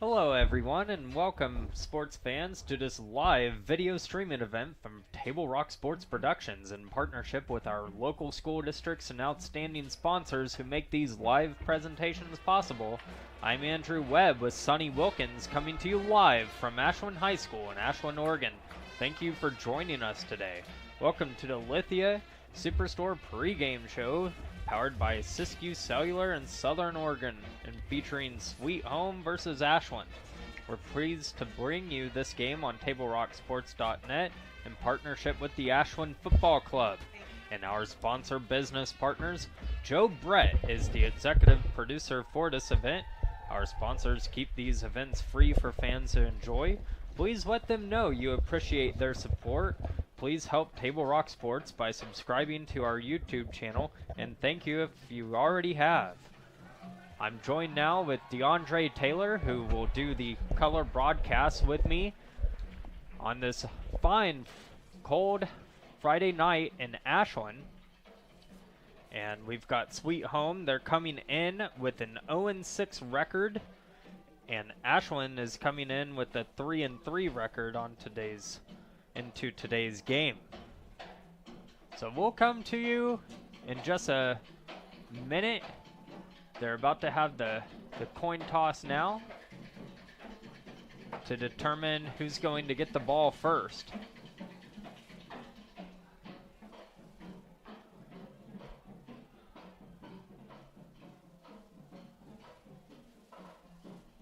Hello everyone and welcome sports fans to this live video streaming event from Table Rock Sports Productions in partnership with our local school districts and outstanding sponsors who make these live presentations possible. I'm Andrew Webb with Sonny Wilkins coming to you live from Ashland High School in Ashland, Oregon. Thank you for joining us today. Welcome to the Lithia Superstore pregame show powered by Siskiyou Cellular in Southern Oregon and featuring Sweet Home versus Ashland. We're pleased to bring you this game on TableRockSports.net in partnership with the Ashland Football Club. And our sponsor business partners, Joe Brett is the executive producer for this event. Our sponsors keep these events free for fans to enjoy. Please let them know you appreciate their support. Please help Table Rock Sports by subscribing to our YouTube channel, and thank you if you already have. I'm joined now with DeAndre Taylor, who will do the color broadcast with me on this fine, cold Friday night in Ashland. And we've got Sweet Home. They're coming in with an 0-6 record, and Ashland is coming in with a 3-3 record on into today's game. So we'll come to you in just a minute. They're about to have the coin toss now to determine who's going to get the ball first.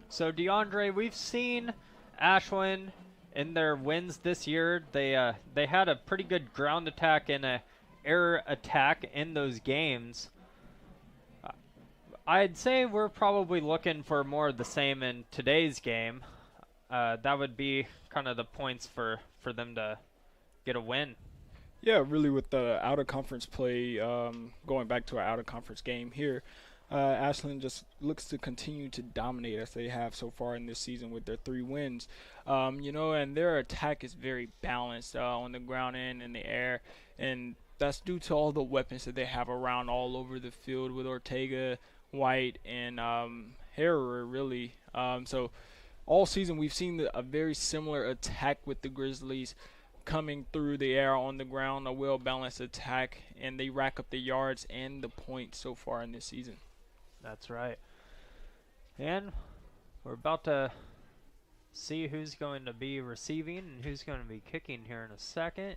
So DeAndre, we've seen Ashland in their wins this year. They had a pretty good ground attack and a air attack in those games. I'd say we're probably looking for more of the same in today's game. That would be kind of the points for them to get a win. Yeah, really with the out-of-conference play, going back to our out-of-conference game here, Ashland just looks to continue to dominate as they have so far in this season with their 3 wins. And their attack is very balanced on the ground and in the air, and that's due to all the weapons that they have around all over the field with Ortega, White, and Harrower, really. So all season we've seen a very similar attack with the Grizzlies coming through the air, on the ground, a well-balanced attack, and they rack up the yards and the points so far in this season. That's right. And we're about to see who's going to be receiving and who's going to be kicking here in a second.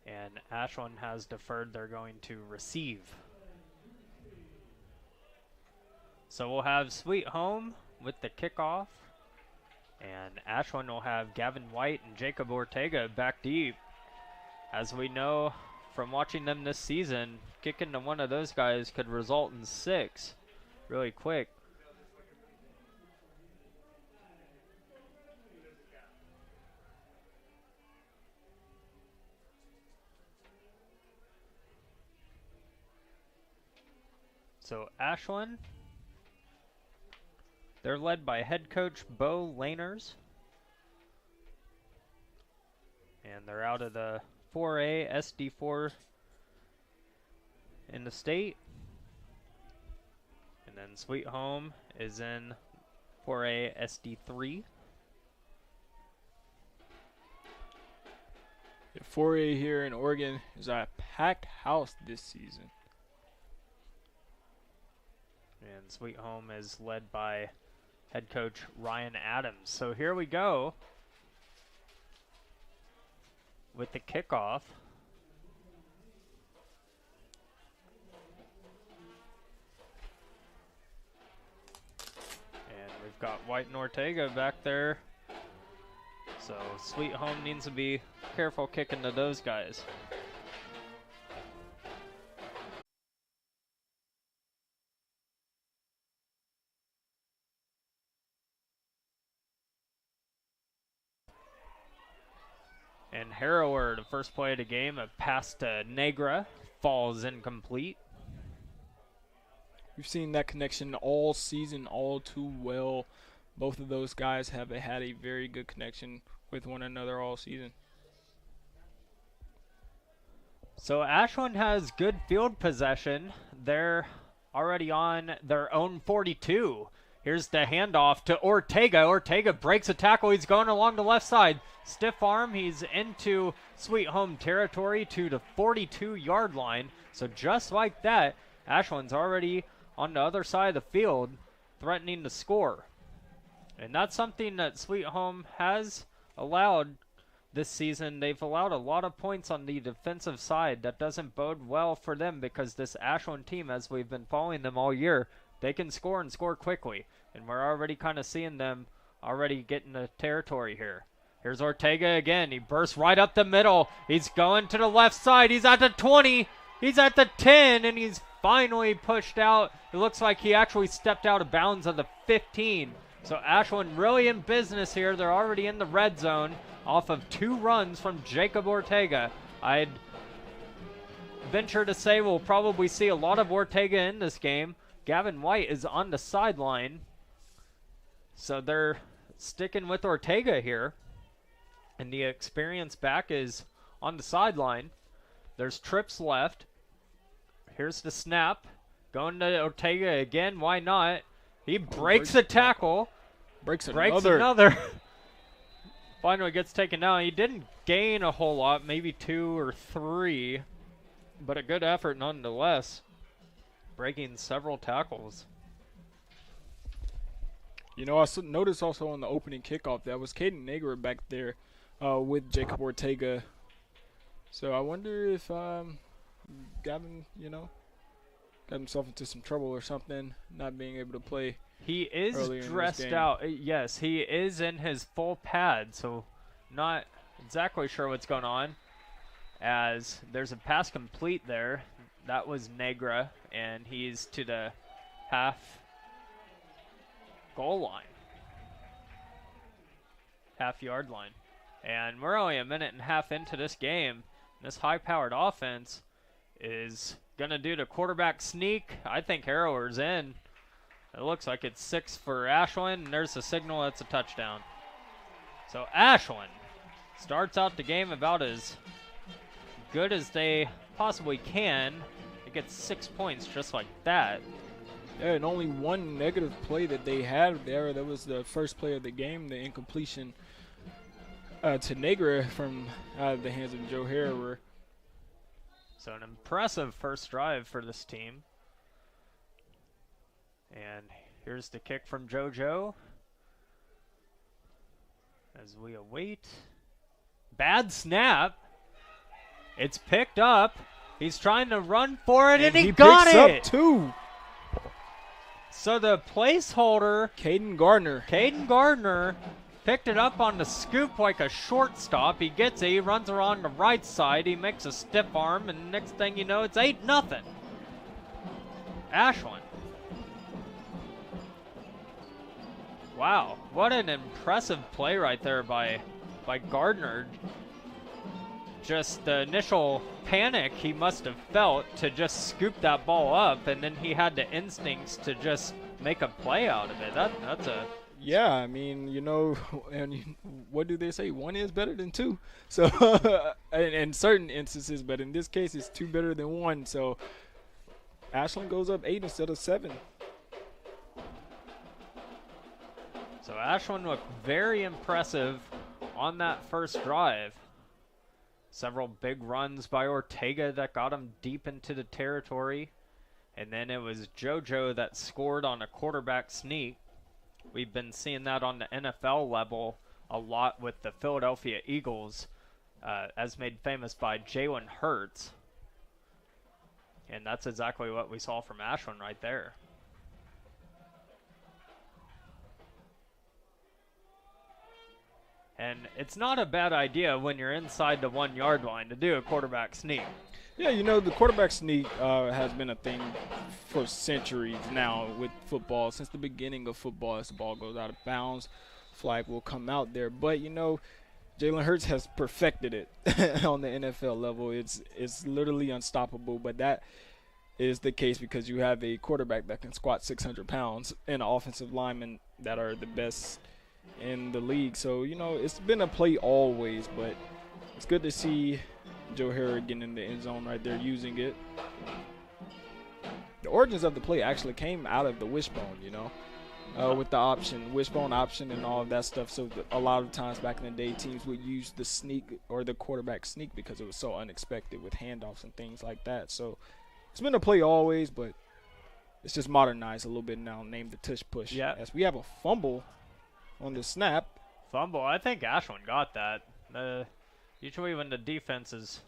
And Ashland has deferred. They're going to receive. So we'll have Sweet Home with the kickoff. And Ashland will have Gavin White and Jacob Ortega back deep. As we know from watching them this season, kicking to one of those guys could result in 6 really quick. So Ashland, they're led by head coach Bo Laners. And they're out of the 4A SD4 in the state. And then Sweet Home is in 4A SD3. 4A here in Oregon is a packed house this season. And Sweet Home is led by head coach Ryan Adams. So here we go with the kickoff. And we've got White and Ortega back there. So Sweet Home needs to be careful kicking to those guys. And Harrower, the first play of the game, a pass to Negra, falls incomplete. We've seen that connection all season all too well. Both of those guys have had a very good connection with one another all season. So Ashland has good field possession. They're already on their own 42. Here's the handoff to Ortega. Ortega breaks a tackle. He's going along the left side. Stiff arm. He's into Sweet Home territory to the 42-yard line. So just like that, Ashland's already on the other side of the field, threatening to score. And that's something that Sweet Home has allowed this season. They've allowed a lot of points on the defensive side. That doesn't bode well for them because this Ashland team, as we've been following them all year, they can score and score quickly. And we're already kind of seeing them already getting the territory here. Here's Ortega again. He bursts right up the middle. He's going to the left side. He's at the 20. He's at the 10, and he's finally pushed out. It looks like he actually stepped out of bounds of the 15. So Ashland really in business here. They're already in the red zone off of 2 runs from Jacob Ortega. I'd venture to say we'll probably see a lot of Ortega in this game. Gavin White is on the sideline. So they're sticking with Ortega here. And the experienced back is on the sideline. There's trips left. Here's the snap. Going to Ortega again. Why not? He breaks a tackle. Breaks another. Finally gets taken down. He didn't gain a whole lot. Maybe 2 or 3. But a good effort nonetheless. Breaking several tackles. You know, I noticed also on the opening kickoff that was Caden Nager back there with Jacob Ortega. So I wonder if Gavin, you know, got himself into some trouble or something, not being able to play. He is dressed out. Yes, he is in his full pad, so not exactly sure what's going on. As there's a pass complete there. That was Negra, and he's to the half goal line. Half-yard line. And we're only a minute and a half into this game. This high-powered offense is going to do the quarterback sneak. I think Harrower's in. It looks like it's 6 for Ashland, and there's a signal that's a touchdown. So Ashland starts out the game about as good as they possibly can. It gets 6 points just like that. Yeah, and only one negative play that they had there. That was the first play of the game, the incompletion to Negra from the hands of Joe Harrower. So an impressive first drive for this team. And here's the kick from JoJo. As we await. Bad snap. It's picked up. He's trying to run for it, and he got picks it. Up 2. So the placeholder, Caden Gardner, picked it up on the scoop like a shortstop. He gets it. He runs around the right side. He makes a stiff arm, and next thing you know, it's 8-0. Ashland. Wow, what an impressive play right there by Gardner. Just the initial panic he must have felt to just scoop that ball up, and then he had the instincts to just make a play out of it. That's a... Yeah, I mean, you know, and what do they say? 1 is better than 2. So, in certain instances, but in this case, it's 2 better than 1. So, Ashland goes up 8 instead of 7. So Ashland looked very impressive on that first drive. Several big runs by Ortega that got him deep into the territory. And then it was JoJo that scored on a quarterback sneak. We've been seeing that on the NFL level a lot with the Philadelphia Eagles, as made famous by Jalen Hurts. And that's exactly what we saw from Ashland right there. And it's not a bad idea when you're inside the 1-yard line to do a quarterback sneak. Yeah, you know, the quarterback sneak has been a thing for centuries now with football. Since the beginning of football, as the ball goes out of bounds, flag will come out there. But, you know, Jalen Hurts has perfected it on the NFL level. It's literally unstoppable, but that is the case because you have a quarterback that can squat 600 pounds and offensive linemen that are the best in the league. So, you know, it's been a play always, but it's good to see Joe Harrower getting in the end zone right there using it. the origins of the play actually came out of the wishbone, you know, with the wishbone option and all of that stuff. So a lot of times back in the day, teams would use the sneak or the quarterback sneak because it was so unexpected with handoffs and things like that. So it's been a play always, but it's just modernized a little bit now, named the tush push. Yeah. As we have a fumble on the snap. Fumble. I think Ashland got that. Usually when the defense is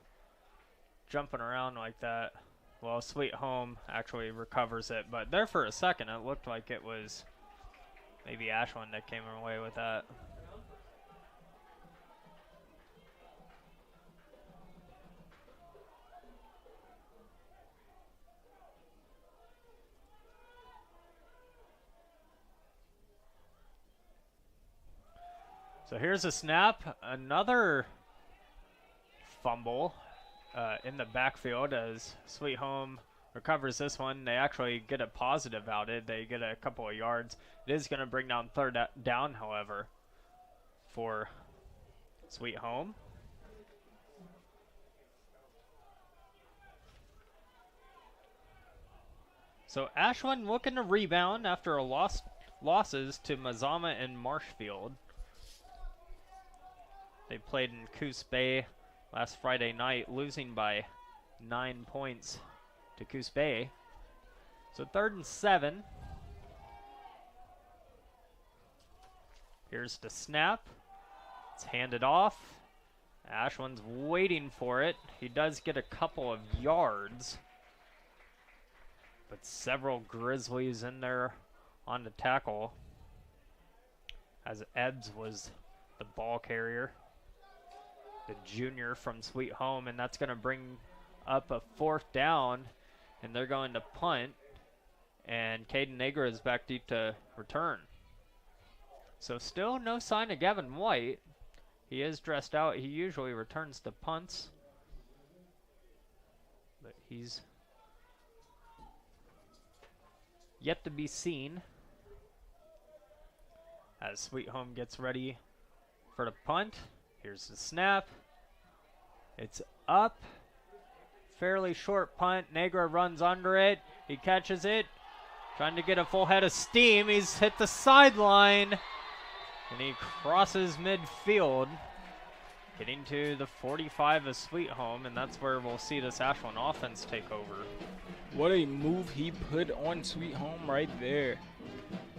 jumping around like that, well, Sweet Home actually recovers it. But there for a second, it looked like it was maybe Ashland that came away with that. So here's a snap, another fumble in the backfield as Sweet Home recovers this one. They actually get a positive out of it. They get a couple of yards. It is going to bring down third down, however, for Sweet Home. So Ashland looking to rebound after a losses to Mazama and Marshfield. They played in Coos Bay last Friday night, losing by 9 points to Coos Bay. So 3rd and 7. Here's the snap. It's handed off. Ashland's waiting for it. He does get a couple of yards, but several Grizzlies in there on the tackle, as Ebbs was the ball carrier, the junior from Sweet Home, and that's going to bring up a 4th down, and they're going to punt, and Caden Negra is back deep to return. So still no sign of Gavin White. He is dressed out. He usually returns to punts, but he's yet to be seen as Sweet Home gets ready for the punt. Here's the snap. It's up. Fairly short punt. Negra runs under it. He catches it. Trying to get a full head of steam. He's hit the sideline. And he crosses midfield, getting to the 45 of Sweet Home, and that's where we'll see this Ashland offense take over. What a move he put on Sweet Home right there.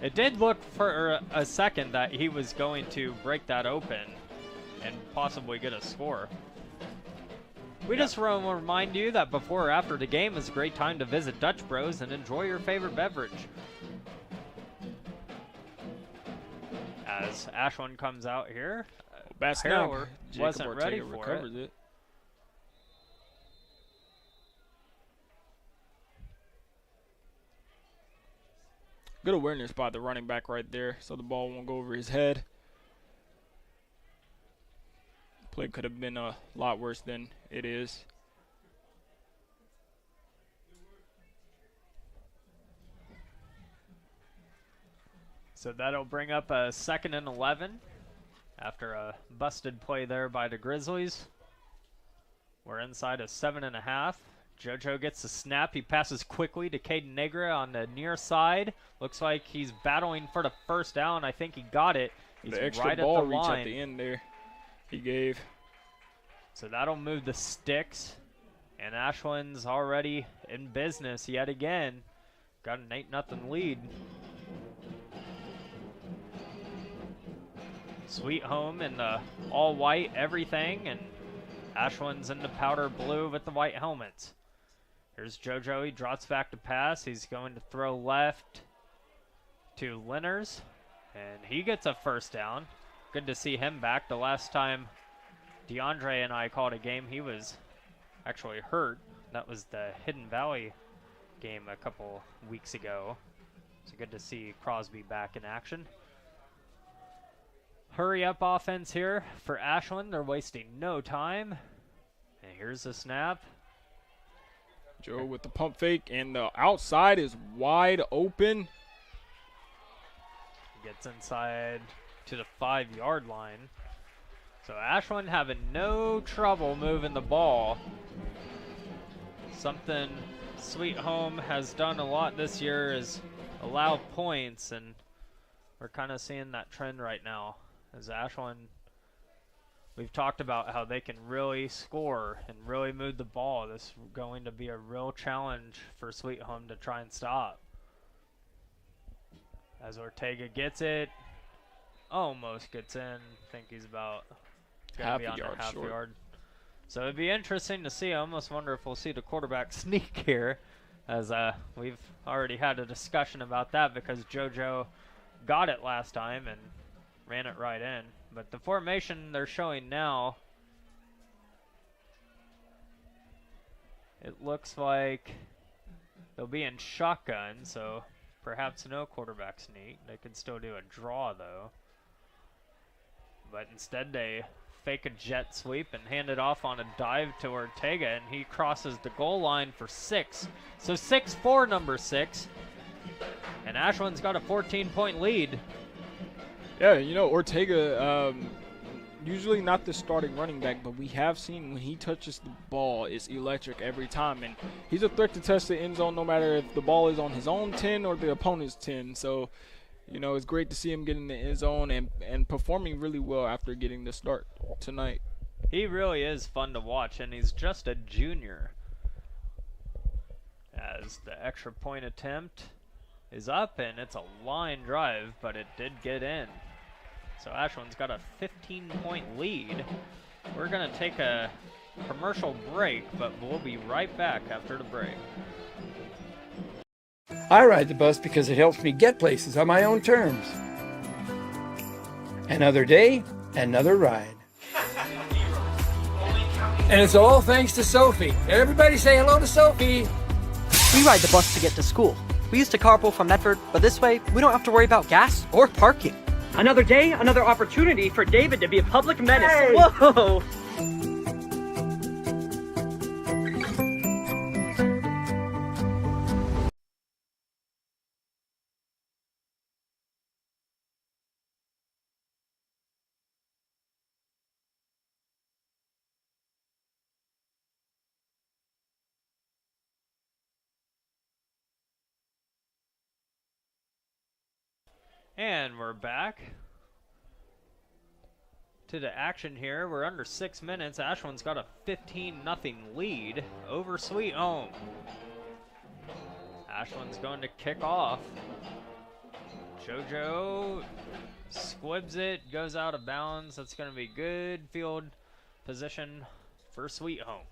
It did look for a second that he was going to break that open and possibly get a score. We just want to remind you that before or after the game is a great time to visit Dutch Bros and enjoy your favorite beverage. As Ashland comes out here, Harrower wasn't ready for it. Good awareness by the running back right there, so the ball won't go over his head. Play could have been a lot worse than it is. So that'll bring up a 2nd and 11 after a busted play there by the Grizzlies. We're inside a 7.5. JoJo gets the snap. He passes quickly to Caden Negra on the near side. Looks like he's battling for the 1st down. I think he got it. He's the extra right ball at the reach line. at the end there he gave. So that'll move the sticks. And Ashland's already in business yet again. Got an 8-0 lead. Sweet Home in the all-white everything, and Ashland's in the powder blue with the white helmets. Here's JoJo. He drops back to pass. He's going to throw left to Linners, and he gets a 1st down. Good to see him back. The last time DeAndre and I called a game, he was actually hurt. That was the Hidden Valley game a couple weeks ago. So good to see Crosby back in action. Hurry up offense here for Ashland. They're wasting no time. And here's the snap. Joe with the pump fake, and the outside is wide open. Gets inside to the 5-yard line. So Ashland having no trouble moving the ball. Something Sweet Home has done a lot this year is allow points, and we're kind of seeing that trend right now. As Ashland, we've talked about how they can really score and really move the ball. This is going to be a real challenge for Sweet Home to try and stop. As Ortega gets it, almost gets in. I think he's about going to be on a half yard. So it'd be interesting to see. I almost wonder if we'll see the quarterback sneak here, as we've already had a discussion about that because JoJo got it last time and ran it right in. But the formation they're showing now, it looks like they'll be in shotgun, so perhaps no quarterback sneak. They could still do a draw, though. But instead they fake a jet sweep and hand it off on a dive to Ortega, and he crosses the goal line for 6. So 6-4, number 6. And Ashland's got a 14-point lead. Yeah, you know, Ortega, usually not the starting running back, but we have seen when he touches the ball, it's electric every time. And he's a threat to touch the end zone no matter if the ball is on his own 10 or the opponent's 10. So, you know, it's great to see him get in the end zone and performing really well after getting the start tonight. He really is fun to watch, and he's just a junior. As the extra point attempt is up, and it's a line drive, but it did get in. So Ashland's got a 15-point lead. We're going to take a commercial break, but we'll be right back after the break. I ride the bus because it helps me get places on my own terms. Another day, another ride. And it's all thanks to Sophie. Everybody say hello to Sophie. We ride the bus to get to school. We used to carpool from Medford, but this way, we don't have to worry about gas or parking. Another day, another opportunity for David to be a public menace. Hey. Whoa! And we're back to the action here. We're under 6 minutes. Ashland's got a 15-0 lead over Sweet Home. Ashland's going to kick off. JoJo squibs it, goes out of bounds. That's going to be good field position for Sweet Home.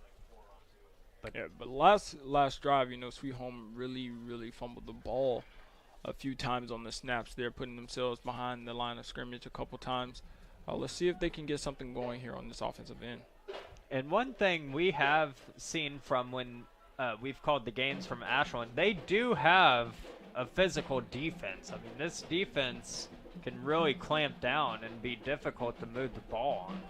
But last drive, you know, Sweet Home really fumbled the ball a few times on the snaps. They're putting themselves behind the line of scrimmage a couple times. Let's see if they can get something going here on this offensive end. And one thing we have seen from when we've called the games from Ashland, they do have a physical defense. I mean, this defense can really clamp down and be difficult to move the ball on.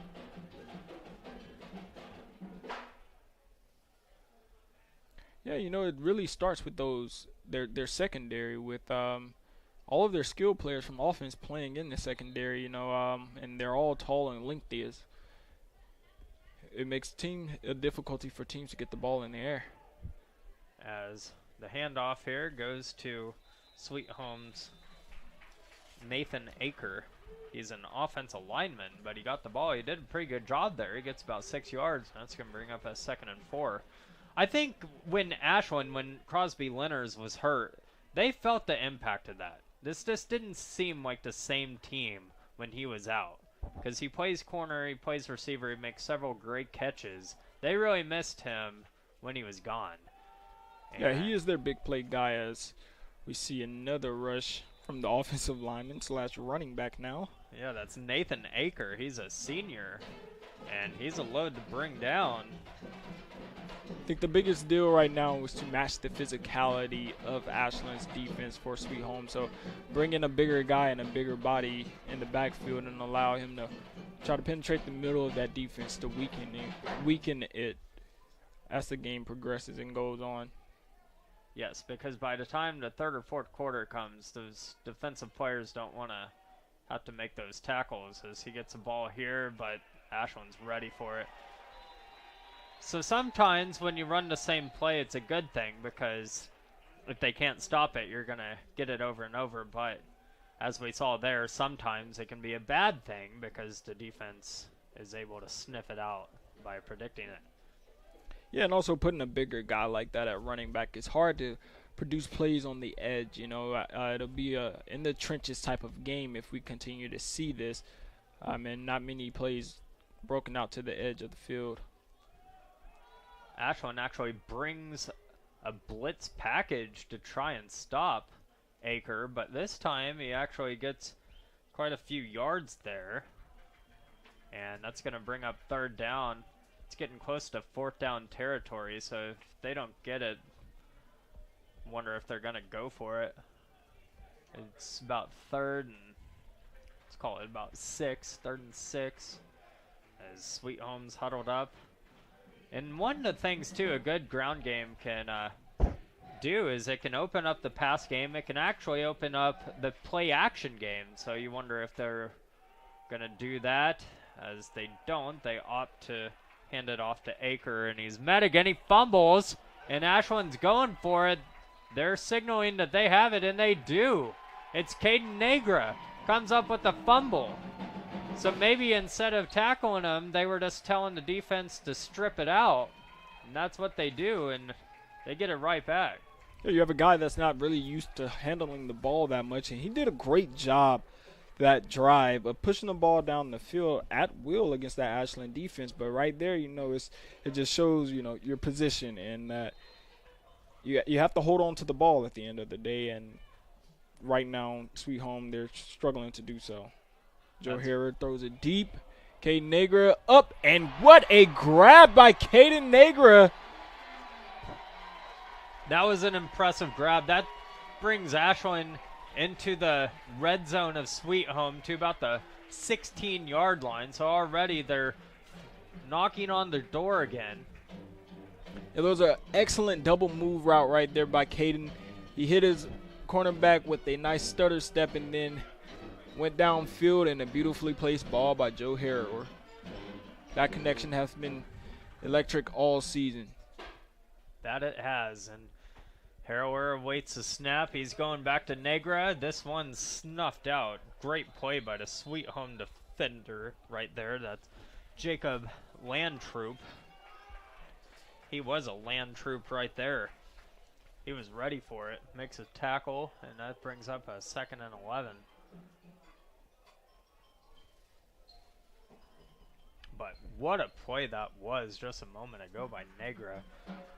Yeah, you know, it really starts with their secondary, with all of their skill players from offense playing in the secondary, you know, and they're all tall and lengthy. It makes a difficulty for teams to get the ball in the air. As the handoff here goes to Sweet Home's Nathan Aker. He's an offensive lineman, but he got the ball. He did a pretty good job there. He gets about 6 yards. That's going to bring up a 2nd and 4. I think when Crosby Lenners was hurt, they felt the impact of that. This just didn't seem like the same team when he was out. Because he plays corner, he plays receiver, he makes several great catches. They really missed him when he was gone. And yeah, he is their big play guy, as we see another rush from the offensive lineman / running back now. Yeah, that's Nathan Aker. He's a senior, and he's a load to bring down. I think the biggest deal right now was to match the physicality of Ashland's defense for Sweet Home. So bring in a bigger guy and a bigger body in the backfield and allow him to try to penetrate the middle of that defense to weaken it as the game progresses and goes on. Yes, because by the time the 3rd or 4th quarter comes, those defensive players don't want to have to make those tackles as he gets the ball here, but Ashland's ready for it. So sometimes when you run the same play, it's a good thing because if they can't stop it, you're going to get it over and over. But as we saw there, sometimes it can be a bad thing because the defense is able to sniff it out by predicting it. Yeah, and also putting a bigger guy like that at running back, it's hard to produce plays on the edge. You know, it'll be a in the trenches type of game if we continue to see this. And not many plays broken out to the edge of the field. Ashland actually brings a blitz package to try and stop Aker, but this time he actually gets quite a few yards there. And that's going to bring up 3rd down. It's getting close to 4th down territory, so if they don't get it, wonder if they're going to go for it. It's about 3rd and, let's call it about 6, 3rd and 6, as Sweet Home's huddled up. And one of the things, too, a good ground game can do is it can open up the pass game. It can actually open up the play-action game, so you wonder if they're going to do that. As they don't, they opt to hand it off to Aker, and he's met again. He fumbles, and Ashland's going for it. They're signaling that they have it, and they do. It's Caden Negra comes up with the fumble. So maybe instead of tackling him, they were just telling the defense to strip it out. And that's what they do, and they get it right back. Yeah, you have a guy that's not really used to handling the ball that much, and he did a great job that drive of pushing the ball down the field at will against that Ashland defense. But right there, you know, it just shows, you know, your position and that you have to hold on to the ball at the end of the day. And right now, Sweet Home, they're struggling to do so. Joe Herrera throws it deep. Caden Negra up, and what a grab by Caden Negra. That was an impressive grab. That brings Ashland into the red zone of Sweet Home to about the 16-yard line. So already they're knocking on the door again. It was an excellent double move route right there by Caden. He hit his cornerback with a nice stutter step and then went downfield, and a beautifully placed ball by Joe Herrera. That connection has been electric all season. That it has, and Herrera waits a snap. He's going back to Negra. This one's snuffed out. Great play by the Sweet Home defender right there. That's Jacob Landtroop. He was a Landtroop right there. He was ready for it. Makes a tackle, and that brings up a 2nd and 11. But what a play that was just a moment ago by Negra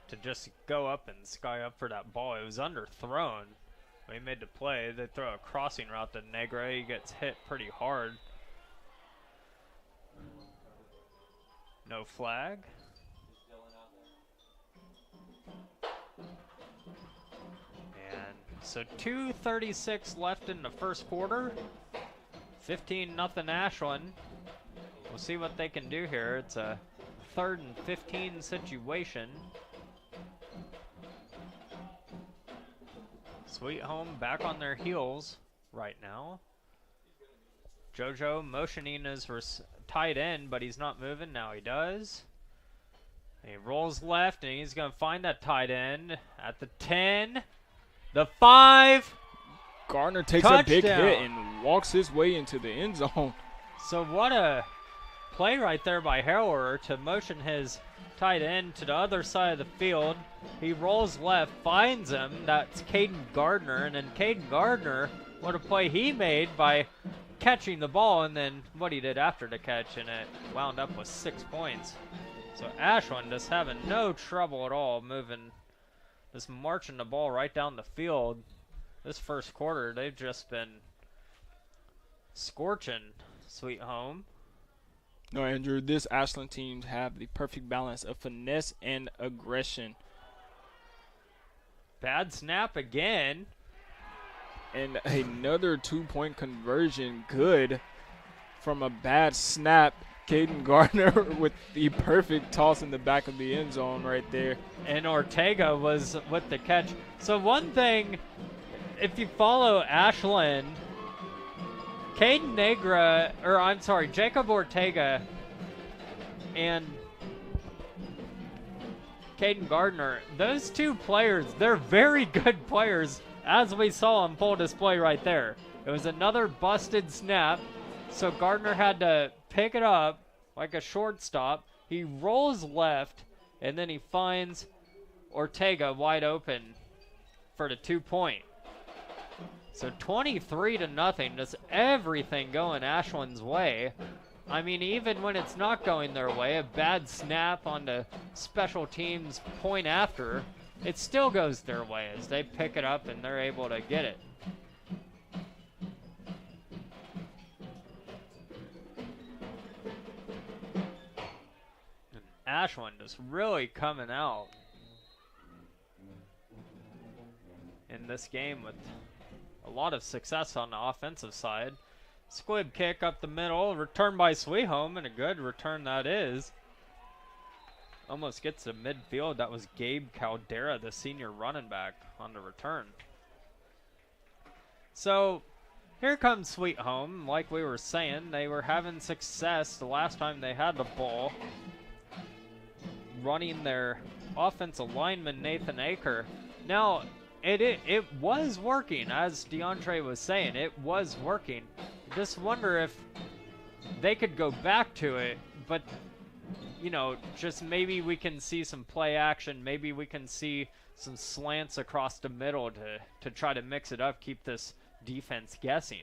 to just go up and sky up for that ball. It was underthrown. When he made the play, they throw a crossing route to Negra. He gets hit pretty hard. No flag. And so 2:36 left in the first quarter. 15-0 Ashland. We'll see what they can do here. It's a 3rd and 15 situation. Sweet Home back on their heels right now. JoJo motioning his tight end, but he's not moving. Now he does. He rolls left, and he's going to find that tight end at the 10, the 5. Gardner takes Touchdown. a big hit and walks his way into the end zone. So what a play right there by Herrera to motion his tight end to the other side of the field. He rolls left, finds him. That's Caden Gardner. And then Caden Gardner, what a play he made by catching the ball and then what he did after the catch, and it wound up with 6 points. So Ashland just having no trouble at all moving, just marching the ball right down the field. This first quarter, they've just been scorching Sweet Home. No, Andrew, this Ashland team have the perfect balance of finesse and aggression. Bad snap again. And another 2-point conversion. Good from a bad snap. Caden Gardner with the perfect toss in the back of the end zone right there. And Ortega was with the catch. So one thing, if you follow Ashland, Caden Negra, or I'm sorry, Jacob Ortega and Caden Gardner. Those two players, they're very good players, as we saw on full display right there. It was another busted snap, so Gardner had to pick it up like a shortstop. He rolls left, and then he finds Ortega wide open for the 2-point. So 23-0, just everything going Ashland's way. I mean, even when it's not going their way, a bad snap on the special teams point after, it still goes their way as they pick it up and they're able to get it. And Ashland is really coming out in this game with a lot of success on the offensive side. Squib kick up the middle, return by Sweetholm, and a good return that is. Almost gets to midfield. That was Gabe Caldera, the senior running back, on the return. So here comes Sweetholm. Like we were saying, they were having success the last time they had the ball, running their offensive lineman Nathan Aker. Now, it was working, as DeAndre was saying. It was working. Just wonder if they could go back to it, but, you know, just maybe we can see some play action. Maybe we can see some slants across the middle to try to mix it up, keep this defense guessing.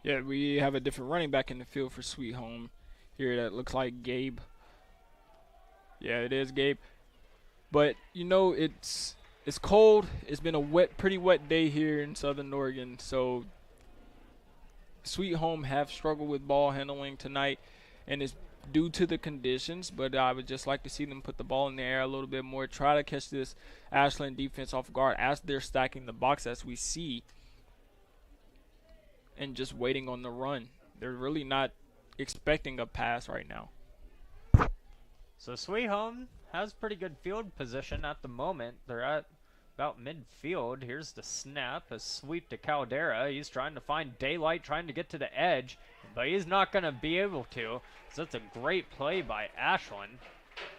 Yeah, we have a different running back in the field for Sweetholm here. That looks like Gabe. Yeah, it is Gabe. But, you know, it's cold. It's been a pretty wet day here in Southern Oregon, so Sweetholm have struggled with ball handling tonight, and it's due to the conditions, but I would just like to see them put the ball in the air a little bit more, try to catch this Ashland defense off guard as they're stacking the box, as we see, and just waiting on the run. They're really not expecting a pass right now. So Sweetholm has pretty good field position at the moment. They're at about midfield. Here's the snap, a sweep to Caldera. He's trying to find daylight, trying to get to the edge, but he's not going to be able to. So that's a great play by Ashland.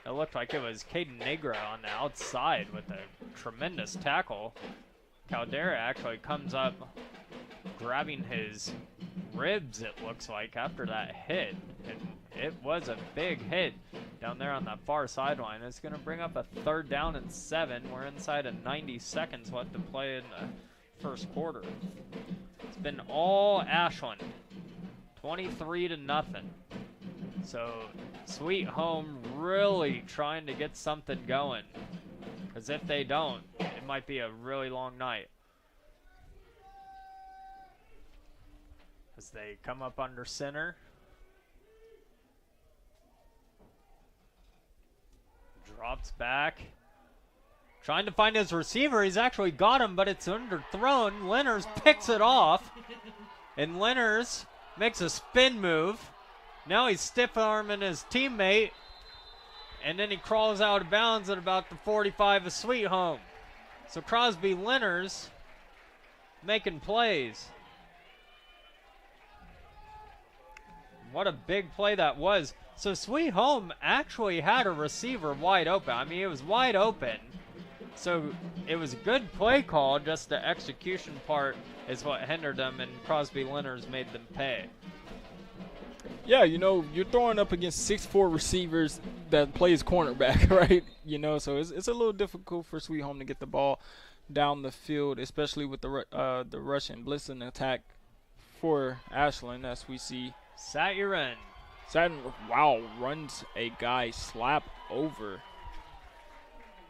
It looked like it was Caden Negra on the outside with a tremendous tackle. Caldera actually comes up grabbing his ribs, it looks like, after that hit. And it was a big hit down there on that far sideline. It's going to bring up a 3rd down and 7. We're inside of 90 seconds left to play in the first quarter. It's been all Ashland, 23-0. So Sweetholm really trying to get something going, because if they don't, it might be a really long night. As they come up under center. Drops back. Trying to find his receiver. He's actually got him, but it's underthrown. Lenners picks it off. And Lenners makes a spin move. Now he's stiff-arming his teammate. And then he crawls out of bounds at about the 45 of Sweetholm. So Crosby Lenners making plays. What a big play that was. So Sweetholm actually had a receiver wide open. I mean, it was wide open. So it was a good play call. Just the execution part is what hindered them, and Crosby Lenners made them pay. Yeah, you know, you're throwing up against 6'4" receivers that plays cornerback, right? You know, so it's a little difficult for Sweetholm to get the ball down the field, especially with the rush and blitzing attack for Ashland, as we see. Satyrin. Wow, runs a guy slap over.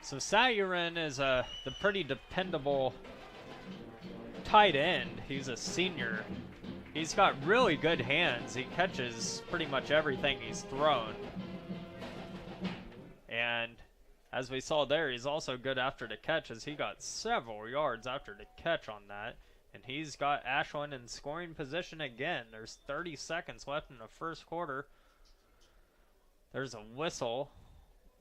So Satyrin is the pretty dependable tight end. He's a senior. He's got really good hands. He catches pretty much everything he's thrown. And as we saw there, he's also good after the catch, as he got several yards after the catch on that. And he's got Ashland in scoring position again. There's 30 seconds left in the first quarter. There's a whistle.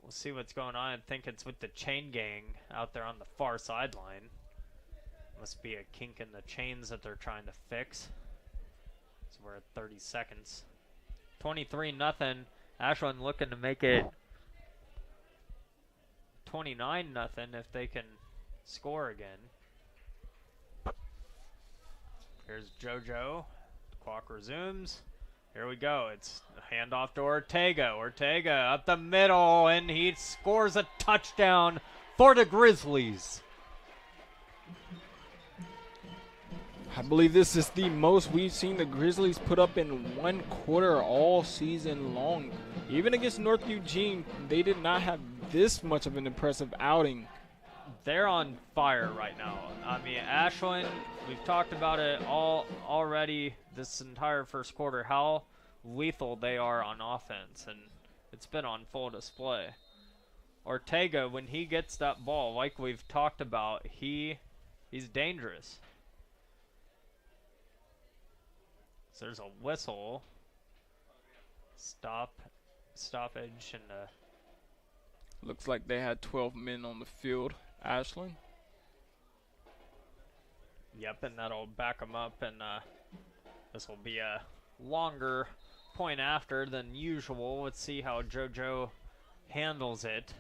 We'll see what's going on. I think it's with the chain gang out there on the far sideline. Must be a kink in the chains that they're trying to fix. So we're at 30 seconds. 23-0. Ashland looking to make it 29-0 if they can score again. Here's JoJo. The clock resumes. Here we go. It's a handoff to Ortega. Ortega up the middle, and he scores a touchdown for the Grizzlies. I believe this is the most we've seen the Grizzlies put up in one quarter all season long. Even against North Eugene, they did not have this much of an impressive outing. They're on fire right now. I mean, Ashland, we've talked about it already this entire first quarter, how lethal they are on offense, and it's been on full display. Ortega, when he gets that ball, like we've talked about, he's dangerous. So there's a whistle. Stoppage, and Looks like they had 12 men on the field, Ashland. yep, and that'll back them up, and this will be a longer point after than usual. Let's see how JoJo handles it.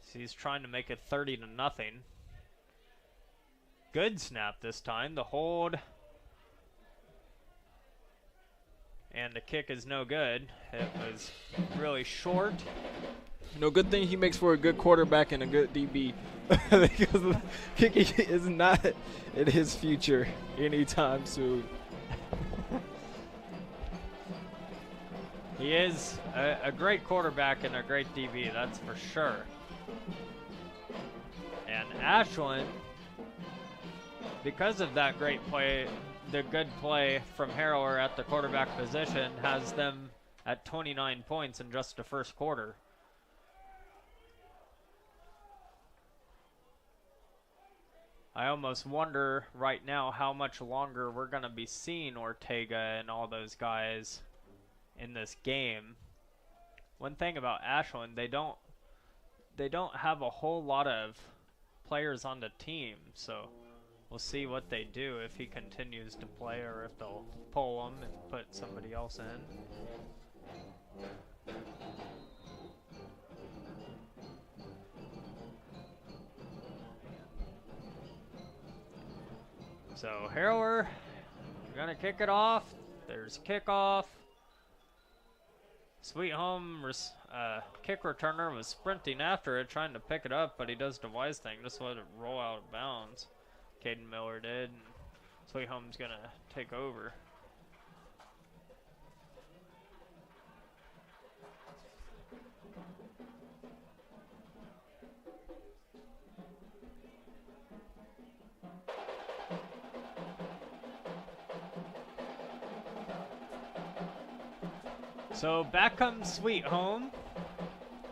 So he's trying to make it 30-0. Good snap this time. The hold. And the kick is no good. It was really short. No, good thing he makes for a good quarterback and a good DB. Because kicking is not in his future anytime soon. He is a great quarterback and a great DB, that's for sure. And Ashland, because of that great play, the good play from Harrower at the quarterback position, has them at 29 points in just the first quarter. I almost wonder right now how much longer we're going to be seeing Ortega and all those guys in this game. One thing about Ashland, they don't have a whole lot of players on the team, so we'll see what they do if he continues to play or if they'll pull him and put somebody else in. So Harrower, gonna kick it off. There's kickoff. Sweet Home kick returner was sprinting after it, trying to pick it up, but he does the wise thing, just let it roll out of bounds. Caden Miller did, and Sweet Home's gonna take over. So back comes Sweet Home.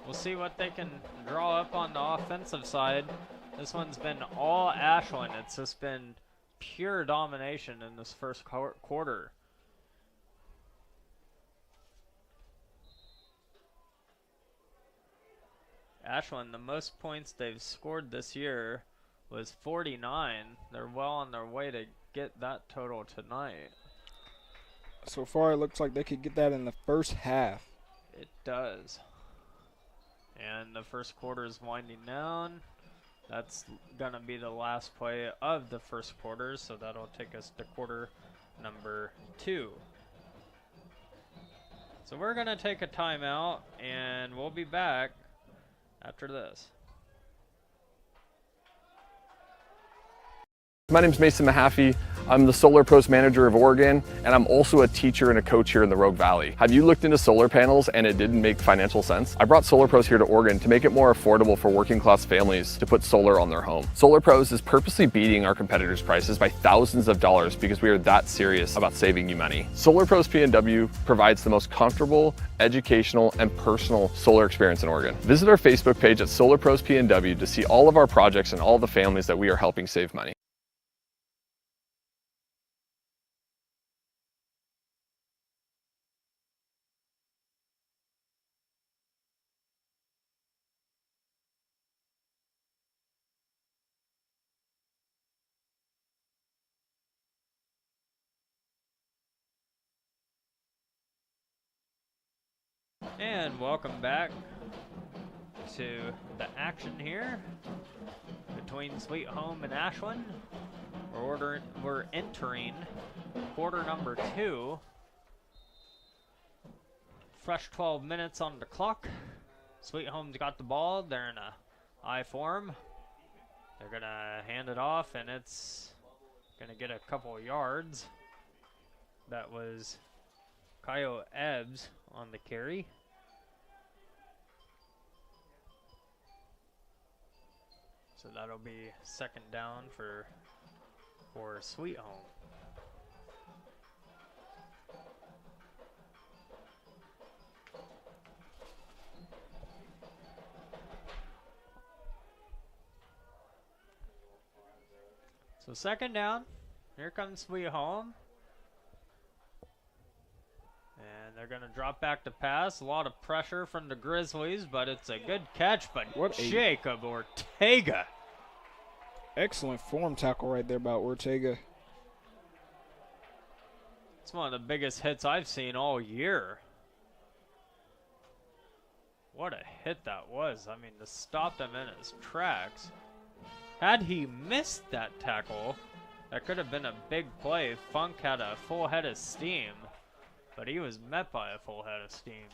We'll see what they can draw up on the offensive side. This one's been all Ashland. It's just been pure domination in this first quarter. Ashland, the most points they've scored this year was 49. They're well on their way to get that total tonight. So far, it looks like they could get that in the first half. It does. And the first quarter is winding down. That's going to be the last play of the first quarter, so that'll take us to quarter number 2. So we're going to take a timeout, and we'll be back after this. My name is Mason Mahaffey. I'm the Solar Pros Manager of Oregon, and I'm also a teacher and a coach here in the Rogue Valley. Have you looked into solar panels and it didn't make financial sense? I brought Solar Pros here to Oregon to make it more affordable for working class families to put solar on their home. Solar Pros is purposely beating our competitors' prices by thousands of dollars because we are that serious about saving you money. Solar Pros PNW provides the most comfortable, educational, and personal solar experience in Oregon. Visit our Facebook page at Solar Pros PNW to see all of our projects and all the families that we are helping save money. And welcome back to the action here between Sweet Home and Ashland. We're entering quarter number 2. Fresh 12 minutes on the clock. Sweet Home's got the ball. They're in a I form. They're gonna hand it off, and it's gonna get a couple of yards. That was Kyle Ebbs on the carry. So that'll be second down for Sweet Home. So second down. Here comes Sweet Home. And they're going to drop back to pass. A lot of pressure from the Grizzlies, but it's a good catch. But Jacob Ortega. Excellent form tackle right there by Ortega. It's one of the biggest hits I've seen all year. What a hit that was. I mean, to stop him in his tracks. Had he missed that tackle, that could have been a big play. Funk had a full head of steam, but he was met by a full head of steam.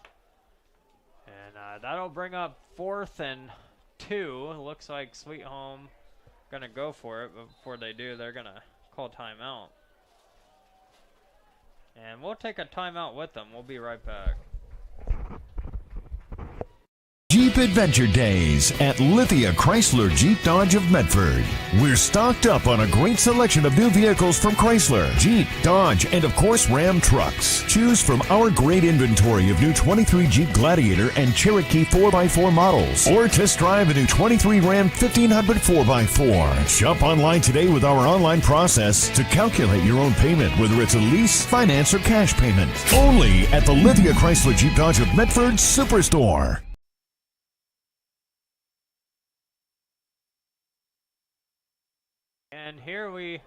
And that'll bring up 4th and 2. It looks like Sweet Home gonna go for it, but before they do, they're gonna call timeout. And we'll take a timeout with them. We'll be right back. Jeep Adventure Days at Lithia Chrysler Jeep Dodge of Medford. We're stocked up on a great selection of new vehicles from Chrysler, Jeep, Dodge, and of course Ram trucks. Choose from our great inventory of new 23 Jeep Gladiator and Cherokee 4x4 models, or test drive a new 23 Ram 1500 4x4. Shop online today with our online process to calculate your own payment, whether it's a lease, finance, or cash payment. Only at the Lithia Chrysler Jeep Dodge of Medford Superstore. And here we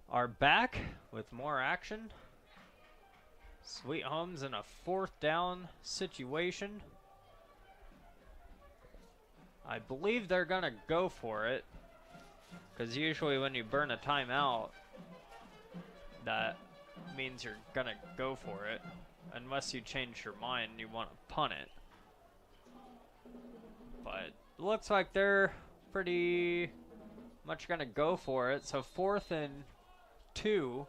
are back with more action. Sweet Home's in a 4th down situation. I believe they're gonna go for it, because usually when you burn a timeout, that means you're gonna go for it, unless you change your mind and you want to punt it. But it looks like they're pretty much gonna go for it. So 4th and 2.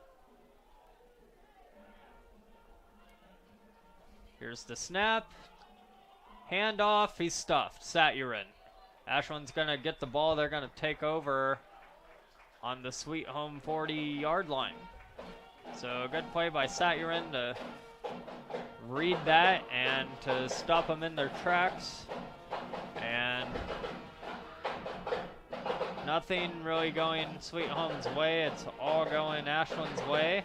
Here's the snap. Handoff. He's stuffed. Satyrin. Ashland's gonna get the ball. They're gonna take over on the Sweet Home 40-yard line. So good play by Satyrin to read that and to stop them in their tracks. And nothing really going Sweet Home's way. It's all going Ashland's way.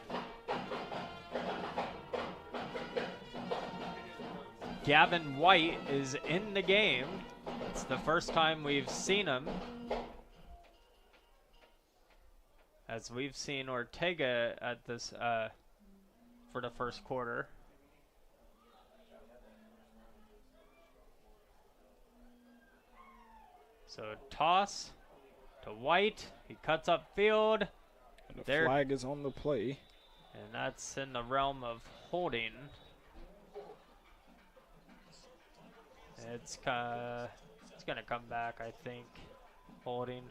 Gavin White is in the game. It's the first time we've seen him, as we've seen Ortega at this for the first quarter. So toss to White. He cuts up field. And the flag is on the play. And that's in the realm of holding. It's going to come back, I think. Holding.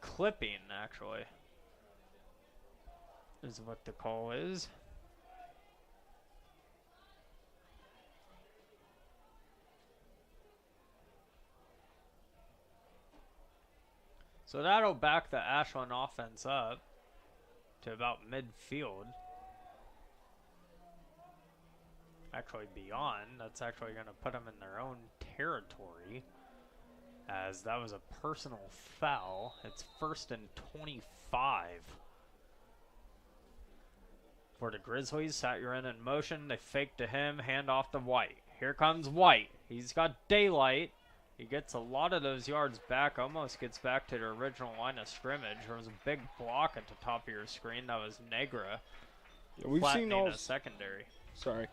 Clipping, actually, is what the call is. So that'll back the Ashland offense up to about midfield. Actually beyond. That's actually going to put them in their own territory, as that was a personal foul. It's 1st and 25 for the Grizzlies. Satyrin in motion. They fake to him. Hand off to White. Here comes White. He's got daylight. He gets a lot of those yards back, almost gets back to the original line of scrimmage. There was a big block at the top of your screen. That was Negra. Yeah, we've seen all a secondary. Sorry.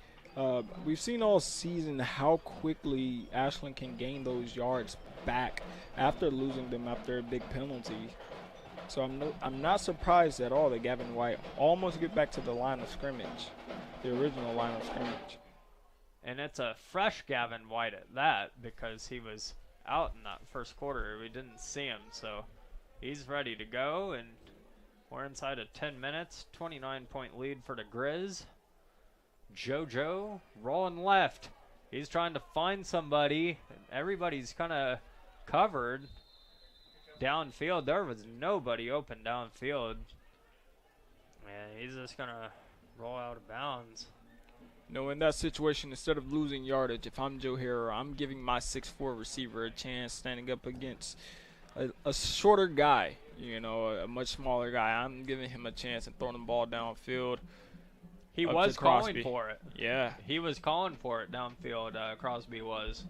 We've seen all season how quickly Ashland can gain those yards back after losing them after a big penalty. So I'm not surprised at all that Gavin White almost get back to the line of scrimmage, the original line of scrimmage. And it's a fresh Gavin White at that, because he was out in that first quarter. We didn't see him, so he's ready to go, and we're inside of 10 minutes. 29-point lead for the Grizz. JoJo rolling left. He's trying to find somebody. Everybody's kind of covered downfield. There was nobody open downfield. And he's just going to roll out of bounds. No, in that situation, instead of losing yardage, if I'm Joe Harrer, I'm giving my 6'4" receiver a chance standing up against a shorter guy, you know, a much smaller guy. I'm giving him a chance and throwing the ball downfield. He was calling for it. Yeah. He was calling for it downfield, Crosby was.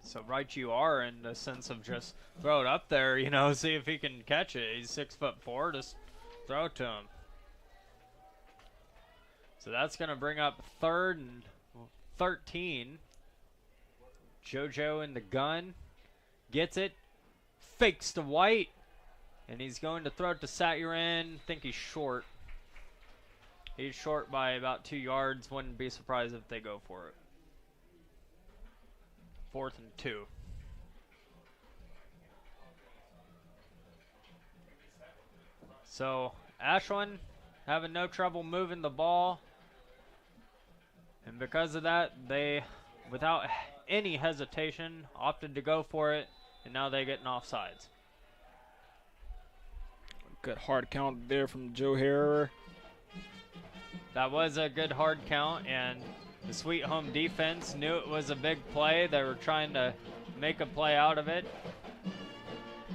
So right you are, in the sense of just throw it up there, you know, see if he can catch it. He's 6'4", just throw it to him. So that's going to bring up 3rd and 13. JoJo in the gun. Gets it. Fakes to White. And he's going to throw it to Saturin. Think he's short. He's short by about 2 yards. Wouldn't be surprised if they go for it. 4th and 2. So Ashland having no trouble moving the ball. And because of that, they, without any hesitation, opted to go for it, and now they get an offsides. Good hard count there from Joe Harrer. That was a good hard count, and the Sweet Home defense knew it was a big play. They were trying to make a play out of it,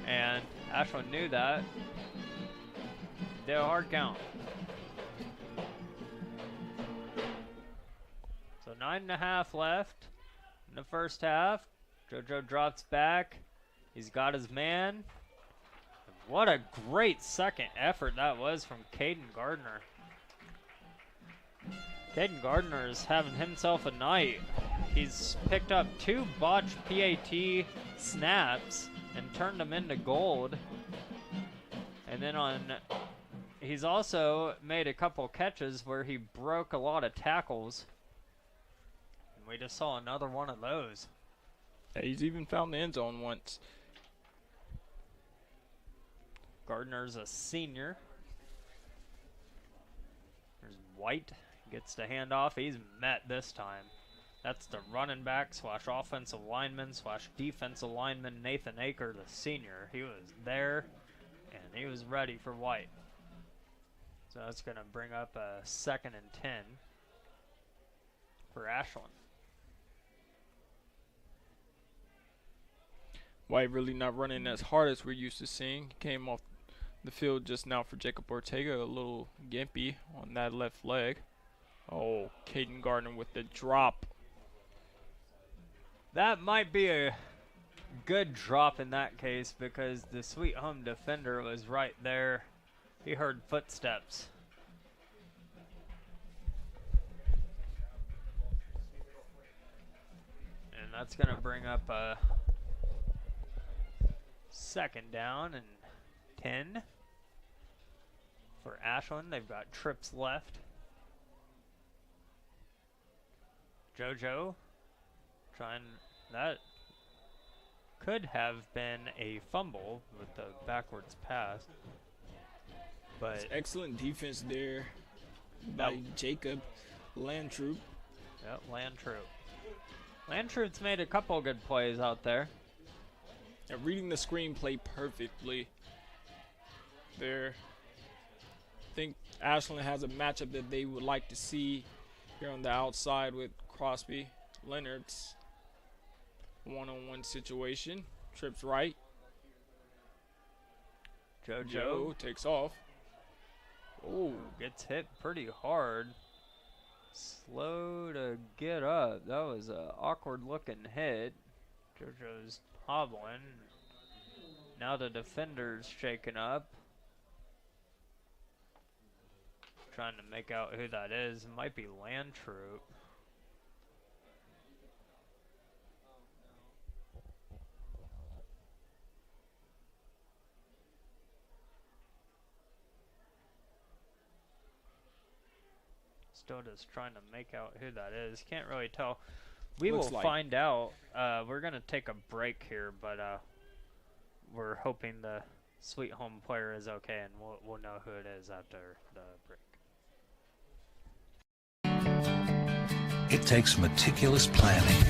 and Ashland knew that. Did a hard count. So 9.5 left in the first half. JoJo drops back. He's got his man. What a great second effort that was from Caden Gardner. Caden Gardner is having himself a night. He's picked up 2 botched PAT snaps and turned them into gold. And then he's also made a couple catches where he broke a lot of tackles. We just saw another one of those. Yeah, he's even found the end zone once. Gardner's a senior. There's White. Gets the handoff. He's met this time. That's the running back / offensive lineman / defensive lineman, Nathan Aker, the senior. He was there, and he was ready for White. So that's going to bring up a 2nd and 10 for Ashland. White really not running as hard as we're used to seeing. He came off the field just now for Jacob Ortega, a little gimpy on that left leg. Oh, Caden Gardner with the drop. That might be a good drop in that case, because the Sweet Home defender was right there. He heard footsteps. And that's going to bring up a 2nd down and 10 for Ashland. They've got trips left. JoJo trying, that could have been a fumble with the backwards pass. But It's excellent defense there by Jacob Landtroop. Yep, Landtroop. Landtroop's made a couple good plays out there. And reading the screenplay perfectly there. I think Ashland has a matchup that they would like to see here on the outside with Crosby. Leonard's one-on-one situation. Trips right. JoJo takes off. Oh, gets hit pretty hard. Slow to get up. That was an awkward looking hit. JoJo's hobbling. Now the defender's shaken up. Trying to make out who that is. It might be Land Troop. Still just trying to make out who that is. Can't really tell. We will find out. We're going to take a break here, but we're hoping the Sweet Home player is okay, and we'll know who it is after the break. It takes meticulous planning,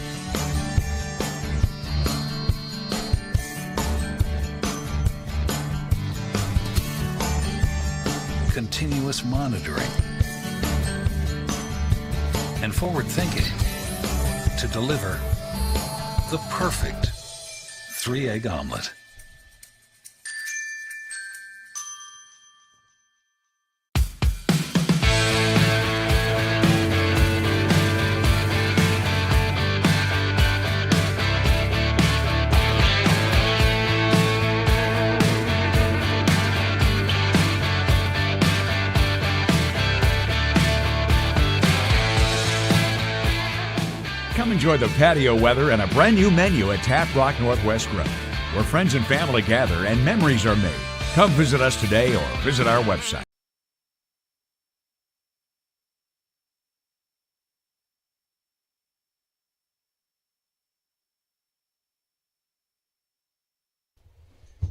continuous monitoring, and forward thinking to deliver the perfect 3-egg omelet. Come enjoy the patio weather and a brand new menu at Tap Rock Northwest Grill, where friends and family gather and memories are made. Come visit us today or visit our website.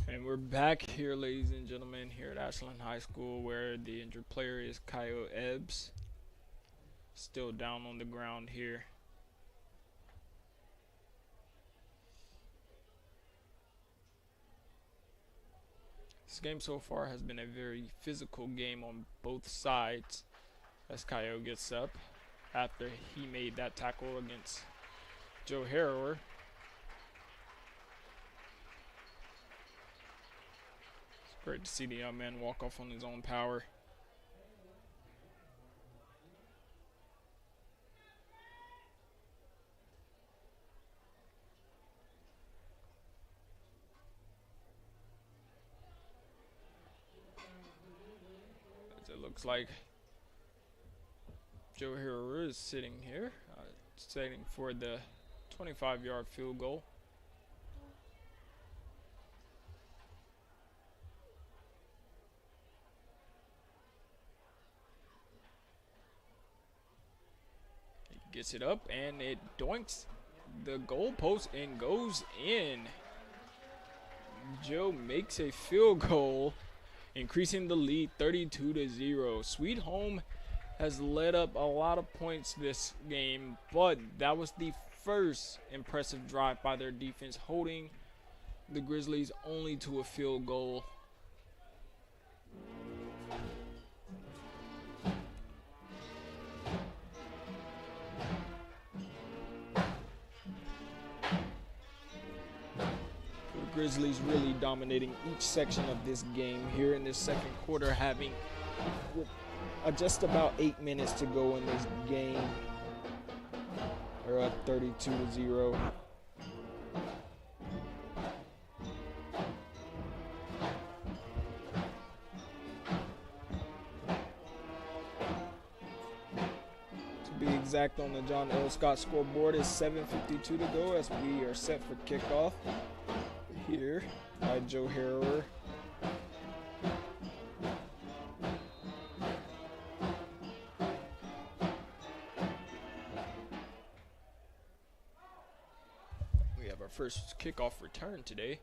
And we're back here, ladies and gentlemen, here at Ashland High School, where the injured player is Kyle Ebbs. Still down on the ground here. This game so far has been a very physical game on both sides, as Kyle gets up after he made that tackle against Joe Harrower. It's great to see the young man walk off on his own power. It looks like Joe Harrower is sitting here, setting for the 25-yard field goal. He gets it up and it doinks the goalpost and goes in. Joe makes a field goal, increasing the lead 32-0. Sweet Home has led up a lot of points this game, but that was the first impressive drive by their defense, holding the Grizzlies only to a field goal. Grizzlies really dominating each section of this game here in this second quarter, having just about 8 minutes to go in this game. They're up 32-0. To be exact, on the John L. Scott scoreboard is 7:52 to go as we are set for kickoff here by Joe Harrower. We have our first kickoff return today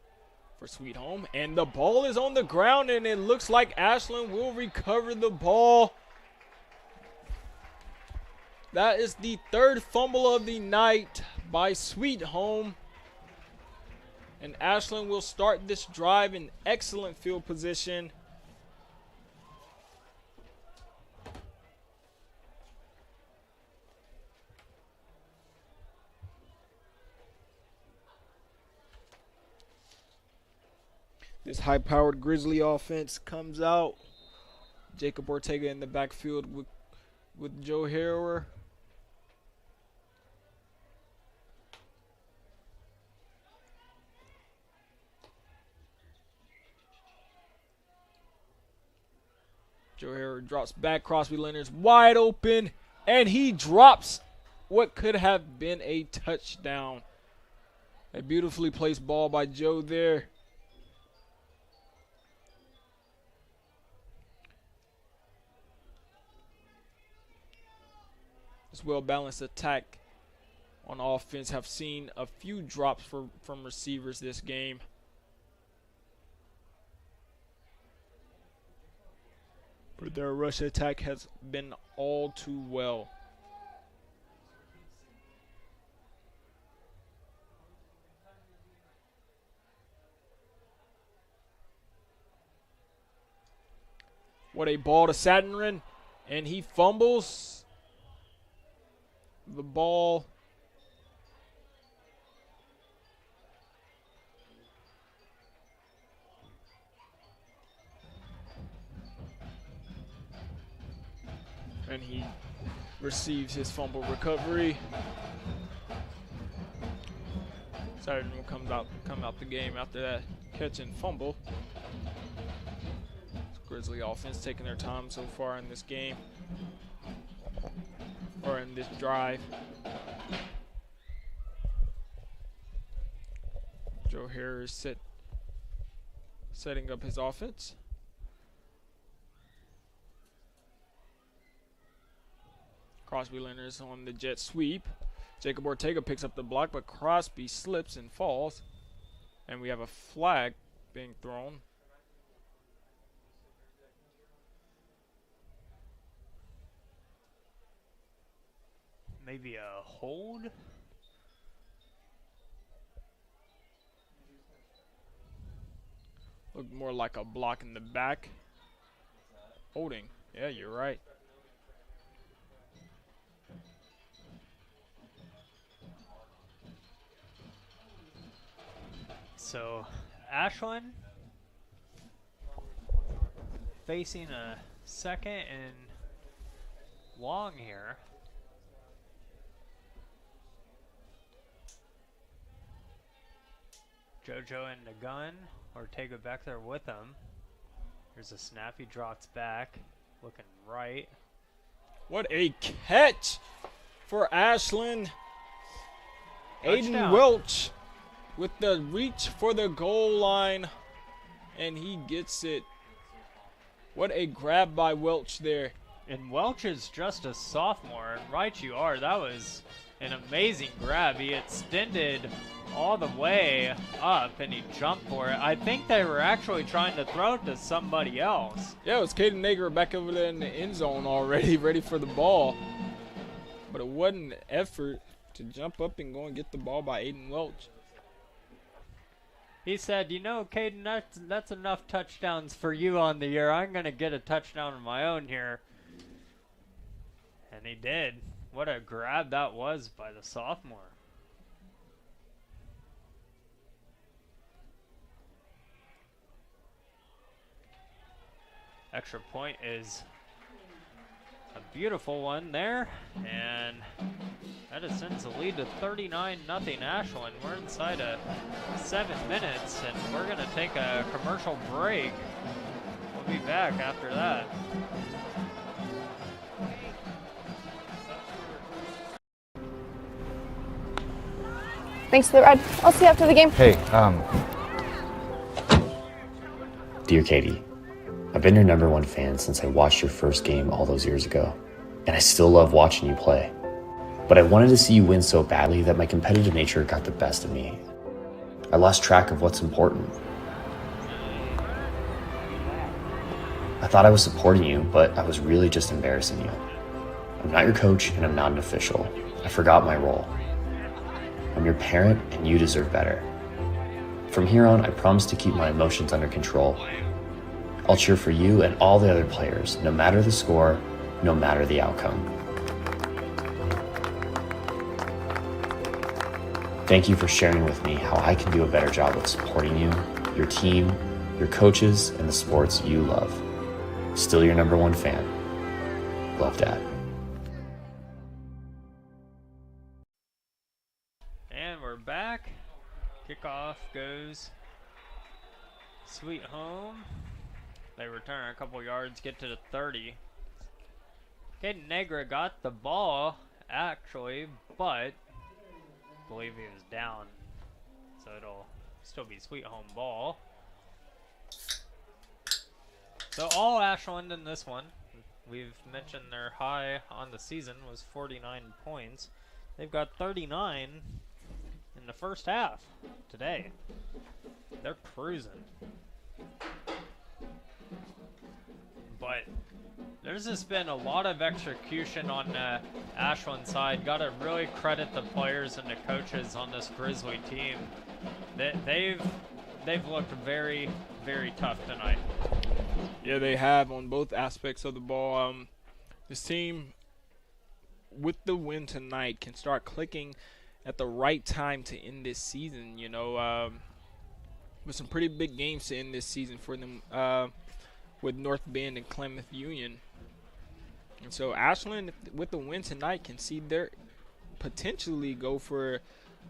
for Sweet Home, and the ball is on the ground, and it looks like Ashland will recover the ball. That is the third fumble of the night by Sweet Home. And Ashland will start this drive in excellent field position. This high-powered Grizzly offense comes out. Jacob Ortega in the backfield with Joe Harrower. Joe Harris drops back. Crosby Leonard's wide open, and he drops what could have been a touchdown. A beautifully placed ball by Joe there. This well-balanced attack on offense have seen a few drops from receivers this game. But their rush attack has been all too well. What a ball to Saturn, and he fumbles the ball. And he receives his fumble recovery. Saturn will come out the game after that catch and fumble. Grizzly offense taking their time so far in this game, or in this drive. Joe Harris setting up his offense. Crosby Leonard is on the jet sweep. Jacob Ortega picks up the block, but Crosby slips and falls. And we have a flag being thrown. Maybe a hold? Looked more like a block in the back. Holding. Yeah, you're right. So, Ashland facing a second and long here. JoJo in the gun. Ortega back there with him. There's a snap. He drops back. Looking right. What a catch for Ashland. Aiden Touchdown. Welch with the reach for the goal line. And he gets it. What a grab by Welch there. And Welch is just a sophomore. And right you are. That was an amazing grab. He extended all the way up and he jumped for it. I think they were actually trying to throw it to somebody else. Yeah, it was Caden Nager back over there in the end zone already, ready for the ball. But it wasn't an effort to jump up and go and get the ball by Aiden Welch. He said, you know, Caden, that's enough touchdowns for you on the year. I'm going to get a touchdown of my own here. And he did. What a grab that was by the sophomore. Extra point is a beautiful one there, and that sends the lead to 39-0 Ashland. We're inside of 7 minutes, and we're going to take a commercial break. We'll be back after that. Thanks for the ride. I'll see you after the game. Hey, Dear Katie, I've been your #1 fan since I watched your first game all those years ago, and I still love watching you play. But I wanted to see you win so badly that my competitive nature got the best of me. I lost track of what's important. I thought I was supporting you, but I was really just embarrassing you. I'm not your coach, and I'm not an official. I forgot my role. I'm your parent, and you deserve better. From here on, I promise to keep my emotions under control. I'll cheer for you and all the other players, no matter the score, no matter the outcome. Thank you for sharing with me how I can do a better job of supporting you, your team, your coaches, and the sports you love. Still your #1 fan. Love, Dad. And we're back. Kickoff goes Sweet Home. They return a couple yards, get to the 30. Caden Negra got the ball, actually, but I believe he was down. So it'll still be Sweet Home ball. So all Ashland in this one. We've mentioned their high on the season was 49 points. They've got 39 in the first half today. They're cruising. But there's just been a lot of execution on the Ashland side. Got to really credit the players and the coaches on this Grizzly team. They've looked very, very tough tonight. Yeah, they have on both aspects of the ball. This team, with the win tonight, can start clicking at the right time to end this season. You know, with some pretty big games to end this season for them with North Bend and Klamath Union. And so Ashland, with the win tonight, can see their potentially go for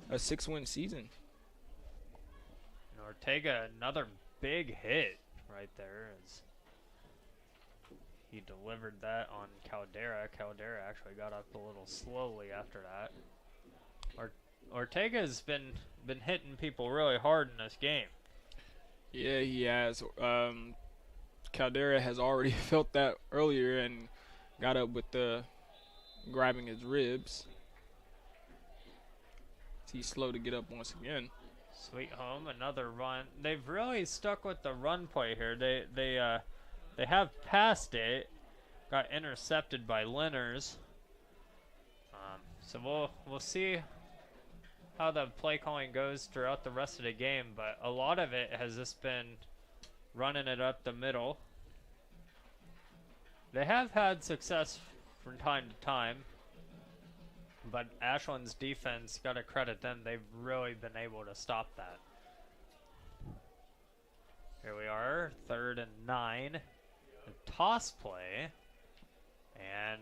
a 6-win season. And Ortega, another big hit right there. As he delivered that on Caldera. Caldera actually got up a little slowly after that. Ortega's been hitting people really hard in this game. Yeah, he has. Caldera has already felt that earlier and got up with the grabbing his ribs. He's slow to get up once again. Sweet Home, another run. They've really stuck with the run play here. They have passed it, got intercepted by Lenners. So we'll see how the play calling goes throughout the rest of the game, but a lot of it has just been running it up the middle. They have had success from time to time, but Ashland's defense, got to credit them, they've really been able to stop that. Here we are, 3rd and 9. A toss play, and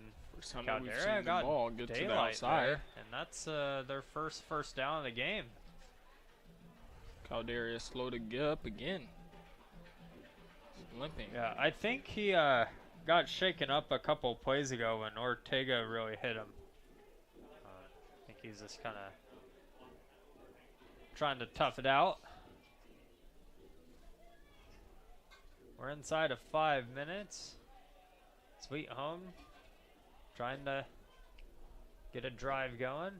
Caldera got the ball, get to the outside, there, and that's their first down of the game. Caldera is slow to get up again. Limping. Yeah, I think he got shaken up a couple plays ago when Ortega really hit him. I think he's just kind of trying to tough it out. We're inside of 5 minutes. Sweet Home trying to get a drive going.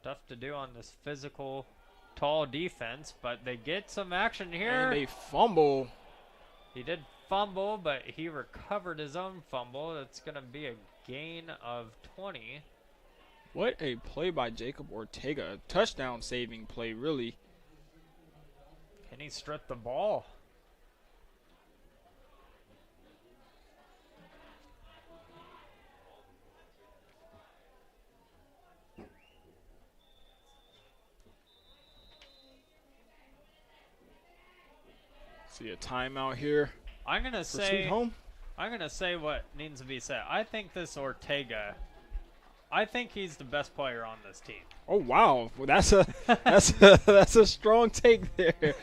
Tough to do on this physical, tall defense, but they get some action here. And they fumble. He did fumble, but he recovered his own fumble. That's going to be a gain of 20. What a play by Jacob Ortega. A touchdown saving play, really. Can he strip the ball? See a timeout here. I'm gonna say what needs to be said. I think this Ortega, I think he's the best player on this team. Oh wow, well, that's a strong take there.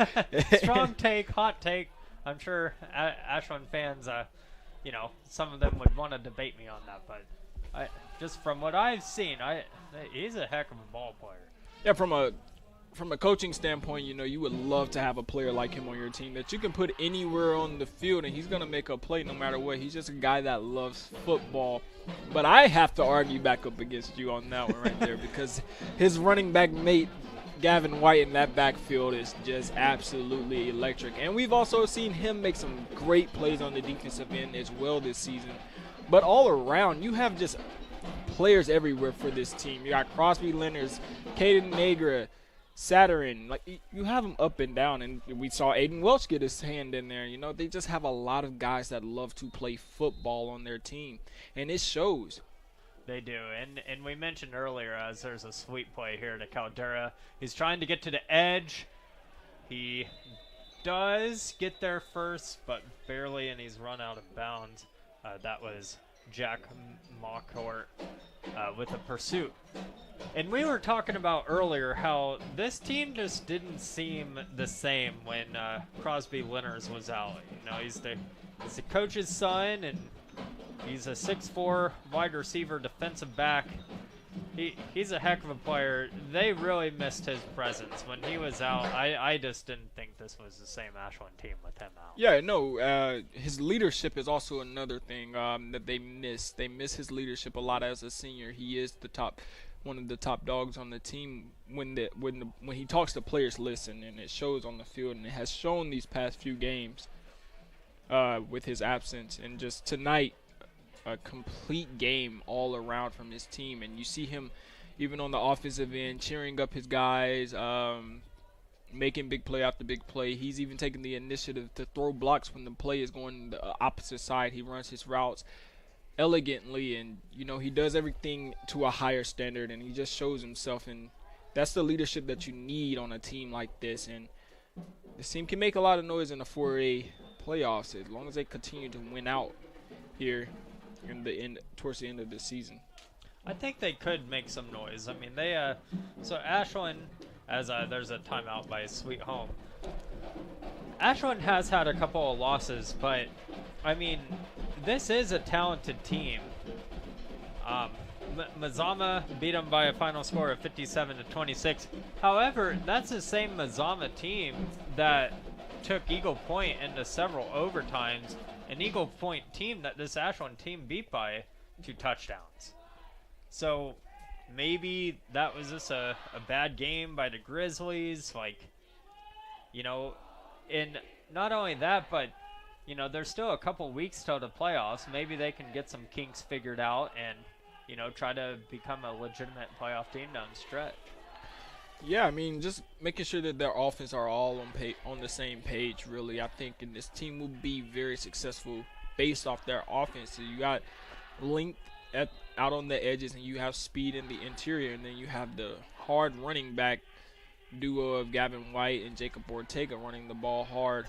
Strong take, hot take. I'm sure Ashland fans, you know, some of them would want to debate me on that, but just from what I've seen, he's a heck of a ball player. Yeah, from a coaching standpoint, you know, you would love to have a player like him on your team that you can put anywhere on the field and he's going to make a play no matter what. He's just a guy that loves football. But I have to argue back up against you on that one right there because his running back mate, Gavin White, in that backfield is just absolutely electric. And we've also seen him make some great plays on the defensive end as well this season. But all around, you have just players everywhere for this team. You got Crosby, Lenners, Caden Negra, Saturn, like you have them up and down, and we saw Aiden Welch get his hand in there. You know, they just have a lot of guys that love to play football on their team, and it shows. They do, and we mentioned earlier as there's a sweep play here to Caldera. He's trying to get to the edge. He does get there first, but barely, and he's run out of bounds. That was Jack Mawcourt with a pursuit. And we were talking about earlier how this team just didn't seem the same when Crosby Lenners was out. You know, he's the coach's son, and he's a 6'4" wide receiver, defensive back. He's a heck of a player. They really missed his presence when he was out. I just didn't think this was the same Ashland team with him out. Yeah, no, his leadership is also another thing that they miss. They miss his leadership a lot as a senior. He is one of the top dogs on the team. When he talks to players, listen, and it shows on the field, and it has shown these past few games with his absence. And just tonight, a complete game all around from his team, and you see him even on the offensive end cheering up his guys, making big play after big play. He's even taking the initiative to throw blocks when the play is going the opposite side. He runs his routes elegantly, and you know, he does everything to a higher standard, and he just shows himself, and that's the leadership that you need on a team like this. And this team can make a lot of noise in the 4A playoffs as long as they continue to win out here towards the end of the season. I think they could make some noise. I mean, they so Ashland, as there's a timeout by Sweet Home. Ashland has had a couple of losses, but I mean, this is a talented team. Mazama beat them by a final score of 57-26. However, that's the same Mazama team that took Eagle Point into several overtimes. An Eagle Point team that this Ashland team beat by 2 touchdowns. So maybe that was just a bad game by the Grizzlies. Like, you know, and not only that, but, you know, there's still a couple weeks till the playoffs. Maybe they can get some kinks figured out and, you know, try to become a legitimate playoff team down the stretch. Yeah, I mean, just making sure that their offense are all on the same page, really. I think and this team will be very successful based off their offense. So you got length out on the edges, and you have speed in the interior, and then you have the hard running back duo of Gavin White and Jacob Ortega running the ball hard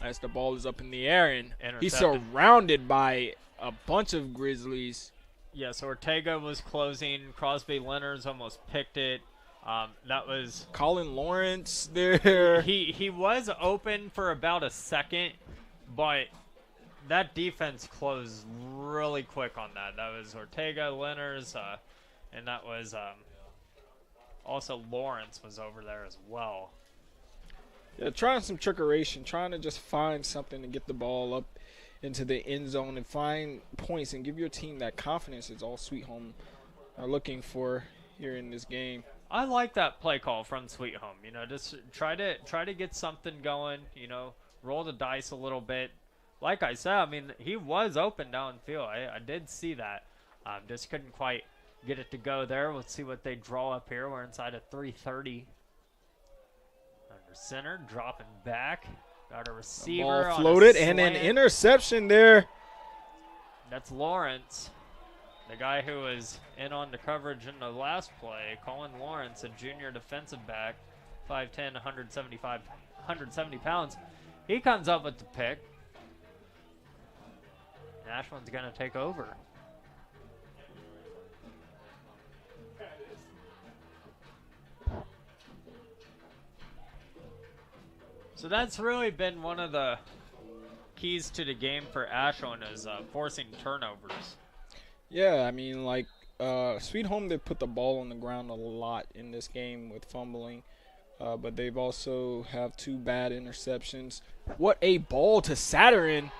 as the ball is up in the air, and he's surrounded by a bunch of Grizzlies. Yes, Ortega was closing. Crosby Lenners almost picked it. That was Colin Lawrence there. He was open for about a second, but that defense closed really quick on that. That was Ortega, Lenners, and that was also Lawrence was over there as well. Yeah, trying some trickeration, trying to just find something to get the ball up into the end zone and find points and give your team that confidence is all Sweet Home are looking for here in this game. I like that play call from Sweet Home. You know, just try to get something going. You know, roll the dice a little bit. Like I said, I mean, he was open downfield. I did see that. Just couldn't quite get it to go there. Let's see what they draw up here. We're inside of 3:30. Under center, dropping back. Got a receiver. Ball floated and an interception there. That's Lawrence. The guy who was in on the coverage in the last play, Colin Lawrence, a junior defensive back, 5'10", 170 pounds. He comes up with the pick. Ashland's going to take over. So that's really been one of the keys to the game for Ashland is forcing turnovers. Yeah, I mean, like, Sweet Home, they put the ball on the ground a lot in this game with fumbling. But they've also have 2 bad interceptions. What a ball to Saturn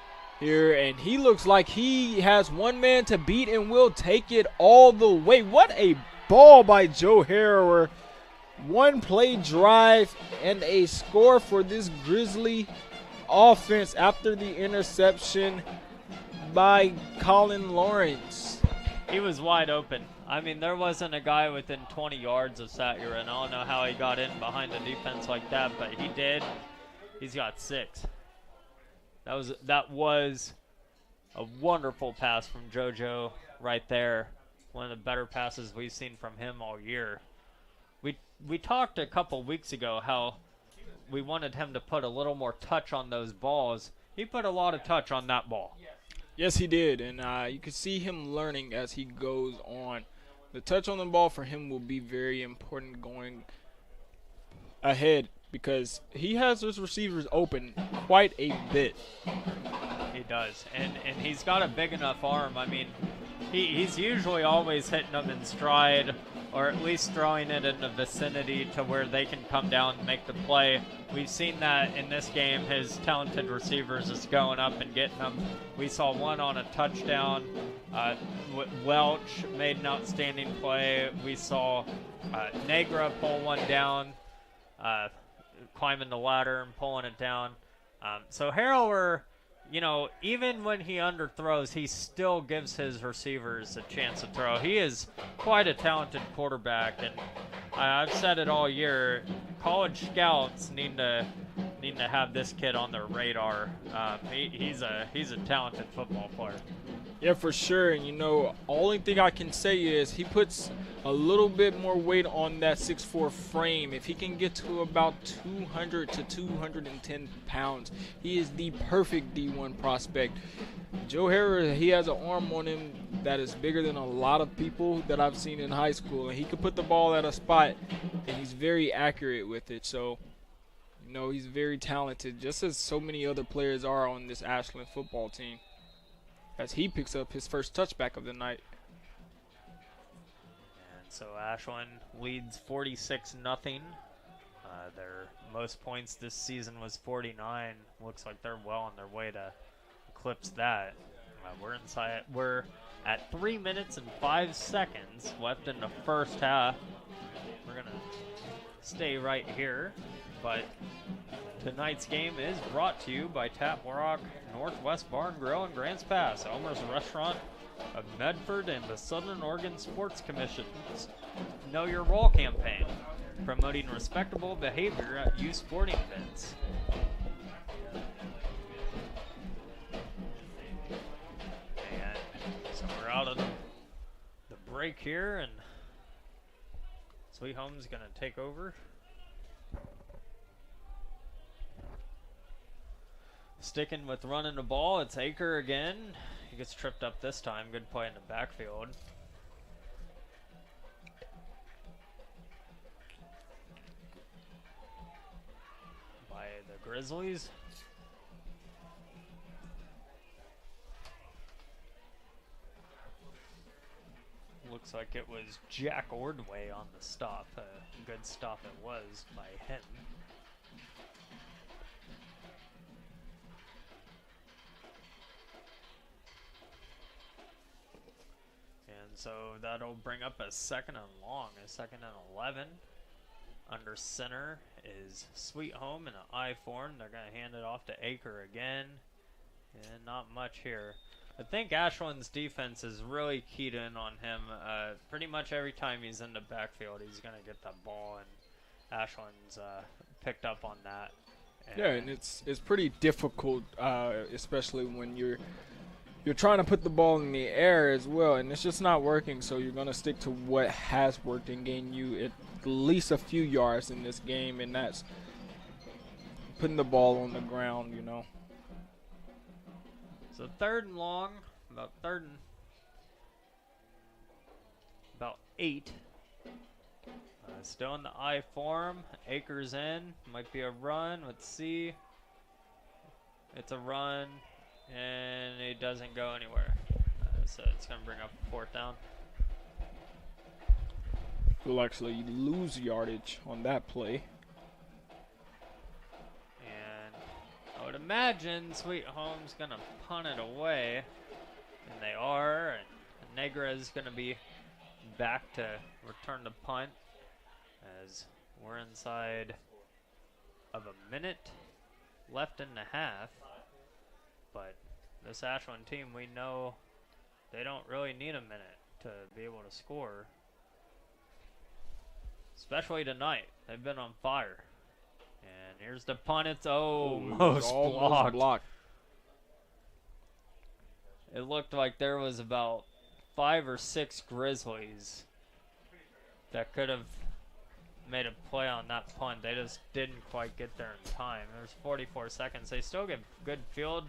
here, and he looks like he has one man to beat and will take it all the way. What a ball by Joe Harrower. 1 play drive and a score for this Grizzly offense after the interception by Colin Lawrence. He was wide open. I mean, there wasn't a guy within 20 yards of Satyrin. I don't know how he got in behind the defense like that, but he did. He's got 6. That was a wonderful pass from JoJo right there. One of the better passes we've seen from him all year. We talked a couple weeks ago how we wanted him to put a little more touch on those balls. He put a lot of touch on that ball. Yes, he did, and you could see him learning as he goes on The touch on the ball for him will be very important going ahead because he has his receivers open quite a bit. He does, and he's got a big enough arm. I mean, he's usually always hitting them in stride, or at least throwing it in the vicinity to where they can come down and make the play. We've seen that in this game. His talented receivers is going up and getting them. We saw one on a touchdown. Welch made an outstanding play. We saw Negra pull one down, climbing the ladder and pulling it down. So Harrower, you know, even when he underthrows, he still gives his receivers a chance to throw. He is quite a talented quarterback, and I've said it all year. College scouts need to have this kid on their radar. He's a talented football player. Yeah, for sure. And, you know, only thing I can say is he puts a little bit more weight on that 6'4 frame. If he can get to about 200 to 210 pounds, he is the perfect D1 prospect. Joe Harrower, he has an arm on him that is bigger than a lot of people that I've seen in high school. And he can put the ball at a spot, and he's very accurate with it. So, you know, he's very talented, just as so many other players are on this Ashland football team, as he picks up his first touchback of the night. And so Ashland leads 46-0. Their most points this season was 49. Looks like they're well on their way to eclipse that. We're at 3 minutes and 5 seconds left in the first half. We're gonna stay right here, but tonight's game is brought to you by Tap Rock, Northwest Bar and Grill, and Grants Pass, Elmer's Restaurant of Medford, and the Southern Oregon Sports Commission's Know Your Role campaign, promoting respectable behavior at youth sporting events. And so we're out of the break here, and Sweet Home's going to take over. Sticking with running the ball, it's Aker again. He gets tripped up this time. Good play in the backfield. By the Grizzlies. Looks like it was Jack Ordway on the stop. A good stop it was by him. So that'll bring up a second and long, a 2nd and 11. Under center is Sweet Home and an I-form. They're going to hand it off to Aker again. And not much here. I think Ashland's defense is really keyed in on him. Pretty much every time he's in the backfield, he's going to get that ball, and Ashland's picked up on that. Yeah, and it's pretty difficult, especially when you're trying to put the ball in the air as well, and it's just not working, so you're going to stick to what has worked and gain you at least a few yards in this game, and that's putting the ball on the ground, you know. So 3rd and long, about 8. Still in the I form. Aker's in. Might be a run. Let's see. It's a run. And it doesn't go anywhere. So it's going to bring up 4th down. We'll actually lose yardage on that play. And I would imagine Sweet Home's going to punt it away. And they are. And Negra is going to be back to return the punt, as we're inside of a minute left in the half. But this Ashland team, we know they don't really need a minute to be able to score. Especially tonight. They've been on fire. And here's the punt. It's almost blocked. It looked like there was about 5 or 6 Grizzlies that could have made a play on that punt. They just didn't quite get there in time. There's 44 seconds. They still get good field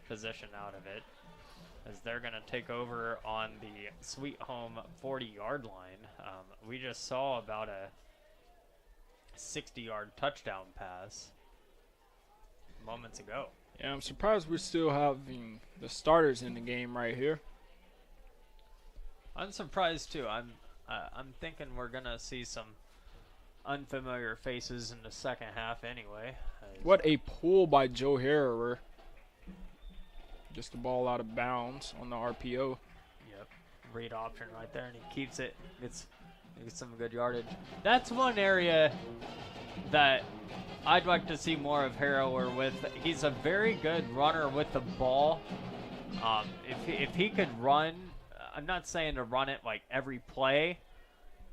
position out of it. as they're going to take over on the Sweet Home 40-yard line. We just saw about a 60-yard touchdown pass moments ago. Yeah, I'm surprised we're still having the starters in the game right here. I'm surprised too. I'm thinking we're gonna see some unfamiliar faces in the second half anyway. What a pull by Joe Harrower. Just the ball out of bounds on the RPO. Yep, read option right there, and he keeps it. Gets some good yardage. That's one area that I'd like to see more of Harrower with. He's a very good runner with the ball. If he could run, I'm not saying to run it like every play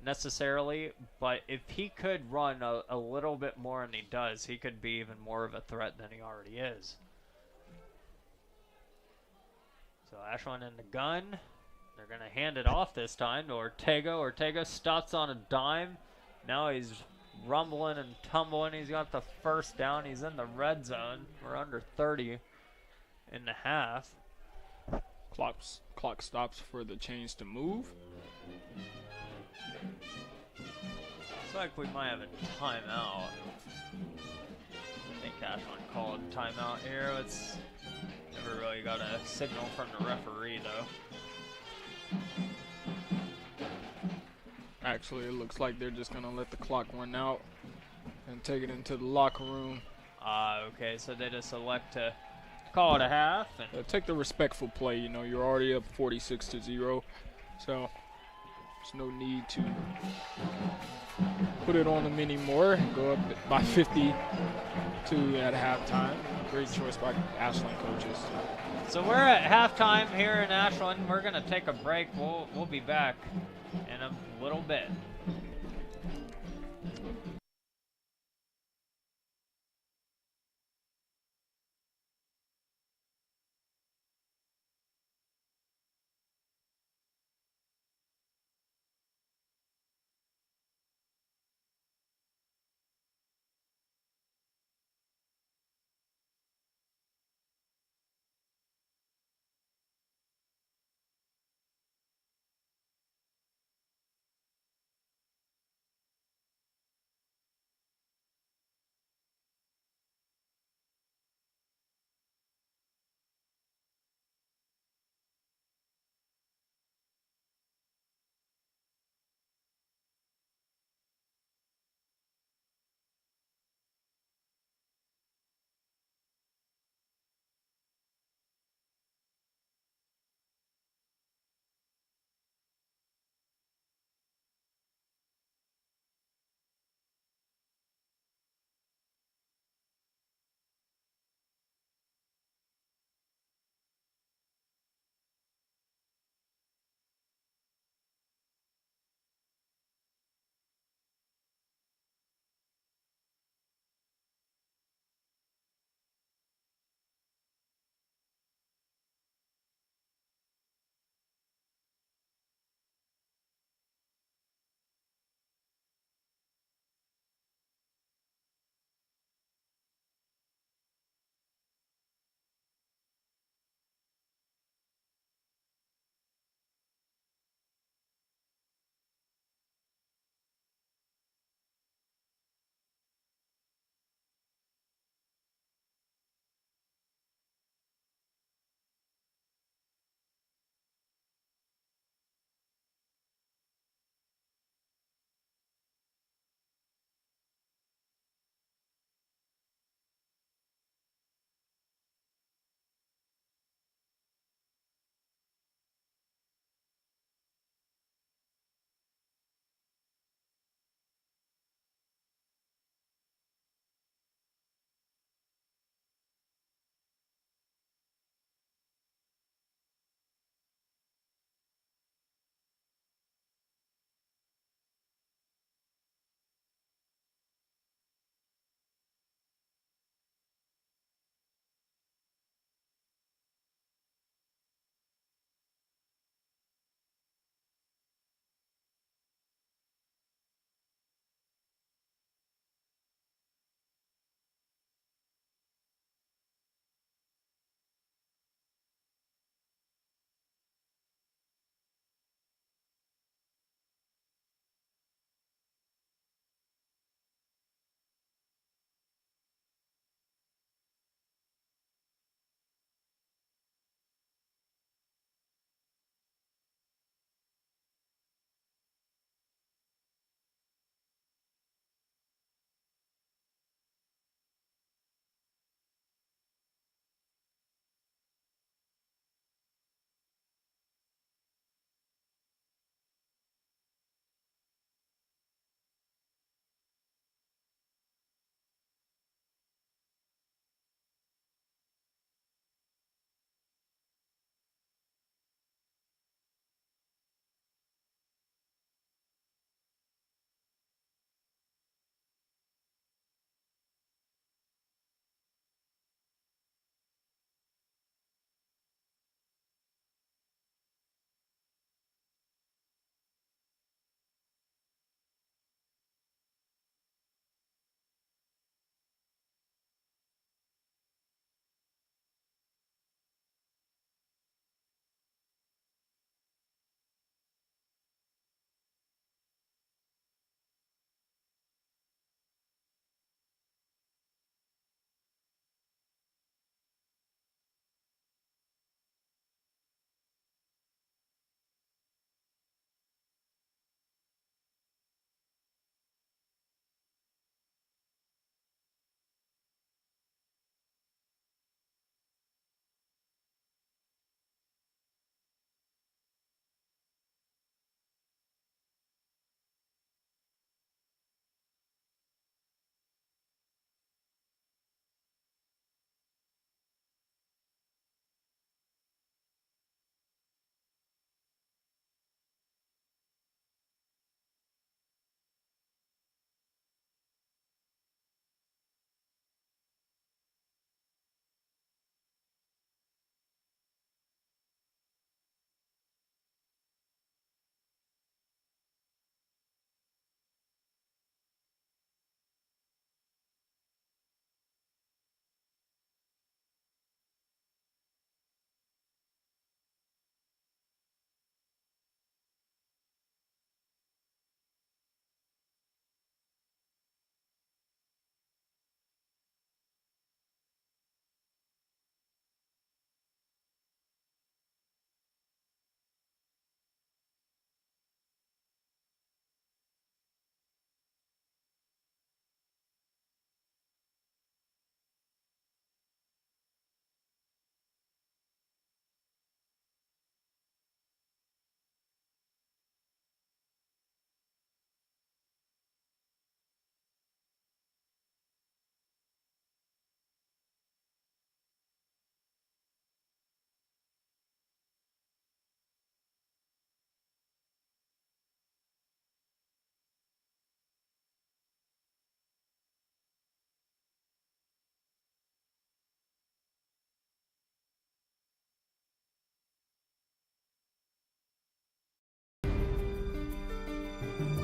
necessarily, but if he could run a little bit more than he does, he could be even more of a threat than he already is. So Ashland in the gun. They're going to hand it off this time to Ortega. Ortega stops on a dime. Now he's rumbling and tumbling. He's got the first down. He's in the red zone. We're under 30 in the half. Clock stops for the chains to move. Looks like we might have a timeout. I think Ashland called timeout here. It's never really got a signal from the referee though. Actually, it looks like they're just going to let the clock run out and take it into the locker room. Okay, so they just elect to call it a half. And take the respectful play. You know, you're already up 46-0, so there's no need to put it on them anymore and go up by 52 at halftime. Great choice by Ashland coaches. So we're at halftime here in Ashland. We're going to take a break. We'll be back in a little bit.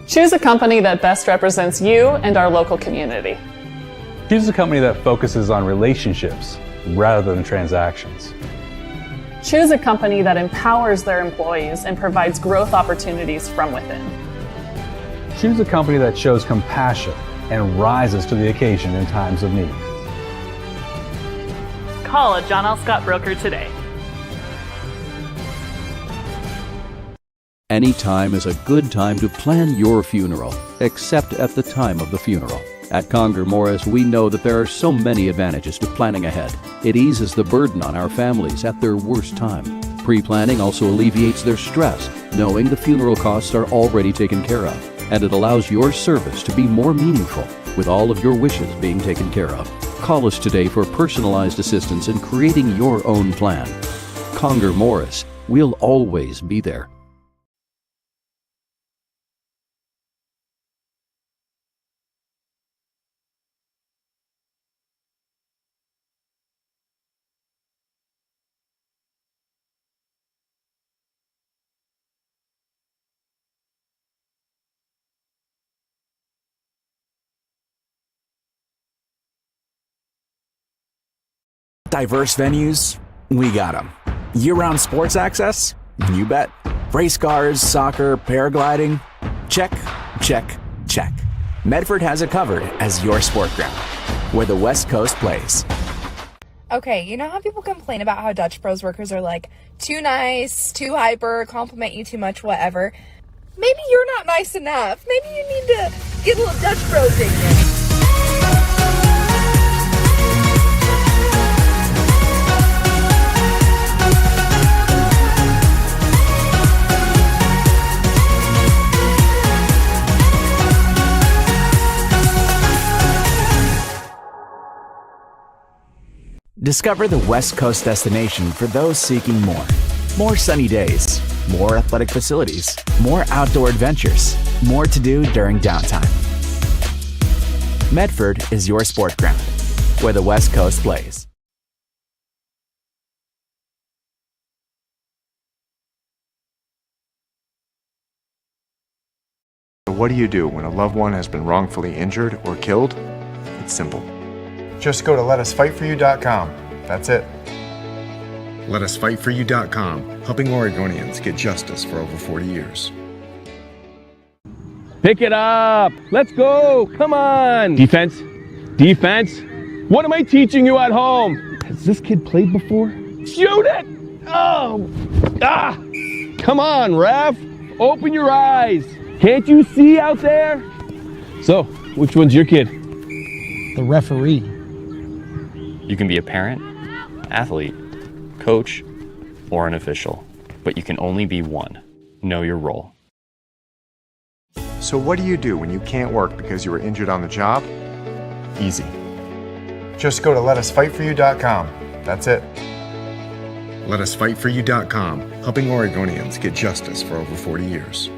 Choose a company that best represents you and our local community. Choose a company that focuses on relationships rather than transactions. Choose a company that empowers their employees and provides growth opportunities from within. Choose a company that shows compassion and rises to the occasion in times of need. Call a John L. Scott broker today. Any time is a good time to plan your funeral, except at the time of the funeral. At Conger Morris, we know that there are so many advantages to planning ahead. It eases the burden on our families at their worst time. Pre-planning also alleviates their stress, knowing the funeral costs are already taken care of. And it allows your service to be more meaningful, with all of your wishes being taken care of. Call us today for personalized assistance in creating your own plan. Conger Morris, we'll always be there. Diverse venues? We got them. Year-round sports access? You bet. Race cars, soccer, paragliding? Check, check, check. Medford has it covered as your sport ground, where the West Coast plays. Okay, you know how people complain about how Dutch Bros workers are like too nice, too hyper, compliment you too much, whatever? Maybe you're not nice enough. Maybe you need to get a little Dutch Bro dignity. Discover the West Coast destination for those seeking more. More sunny days, more athletic facilities, more outdoor adventures, more to do during downtime. Medford is your sport ground, where the West Coast plays. What do you do when a loved one has been wrongfully injured or killed? It's simple. Just go to letusfightforyou.com. That's it. Letusfightforyou.com, helping Oregonians get justice for over 40 years. Pick it up. Let's go. Come on. Defense. Defense. What am I teaching you at home? Has this kid played before? Shoot it. Oh. Ah. Come on, ref. Open your eyes. Can't you see out there? So, which one's your kid? The referee. You can be a parent, athlete, coach, or an official, but you can only be one. Know your role. So what do you do when you can't work because you were injured on the job? Easy. Just go to letusfightforyou.com. That's it. Letusfightforyou.com, helping Oregonians get justice for over 40 years.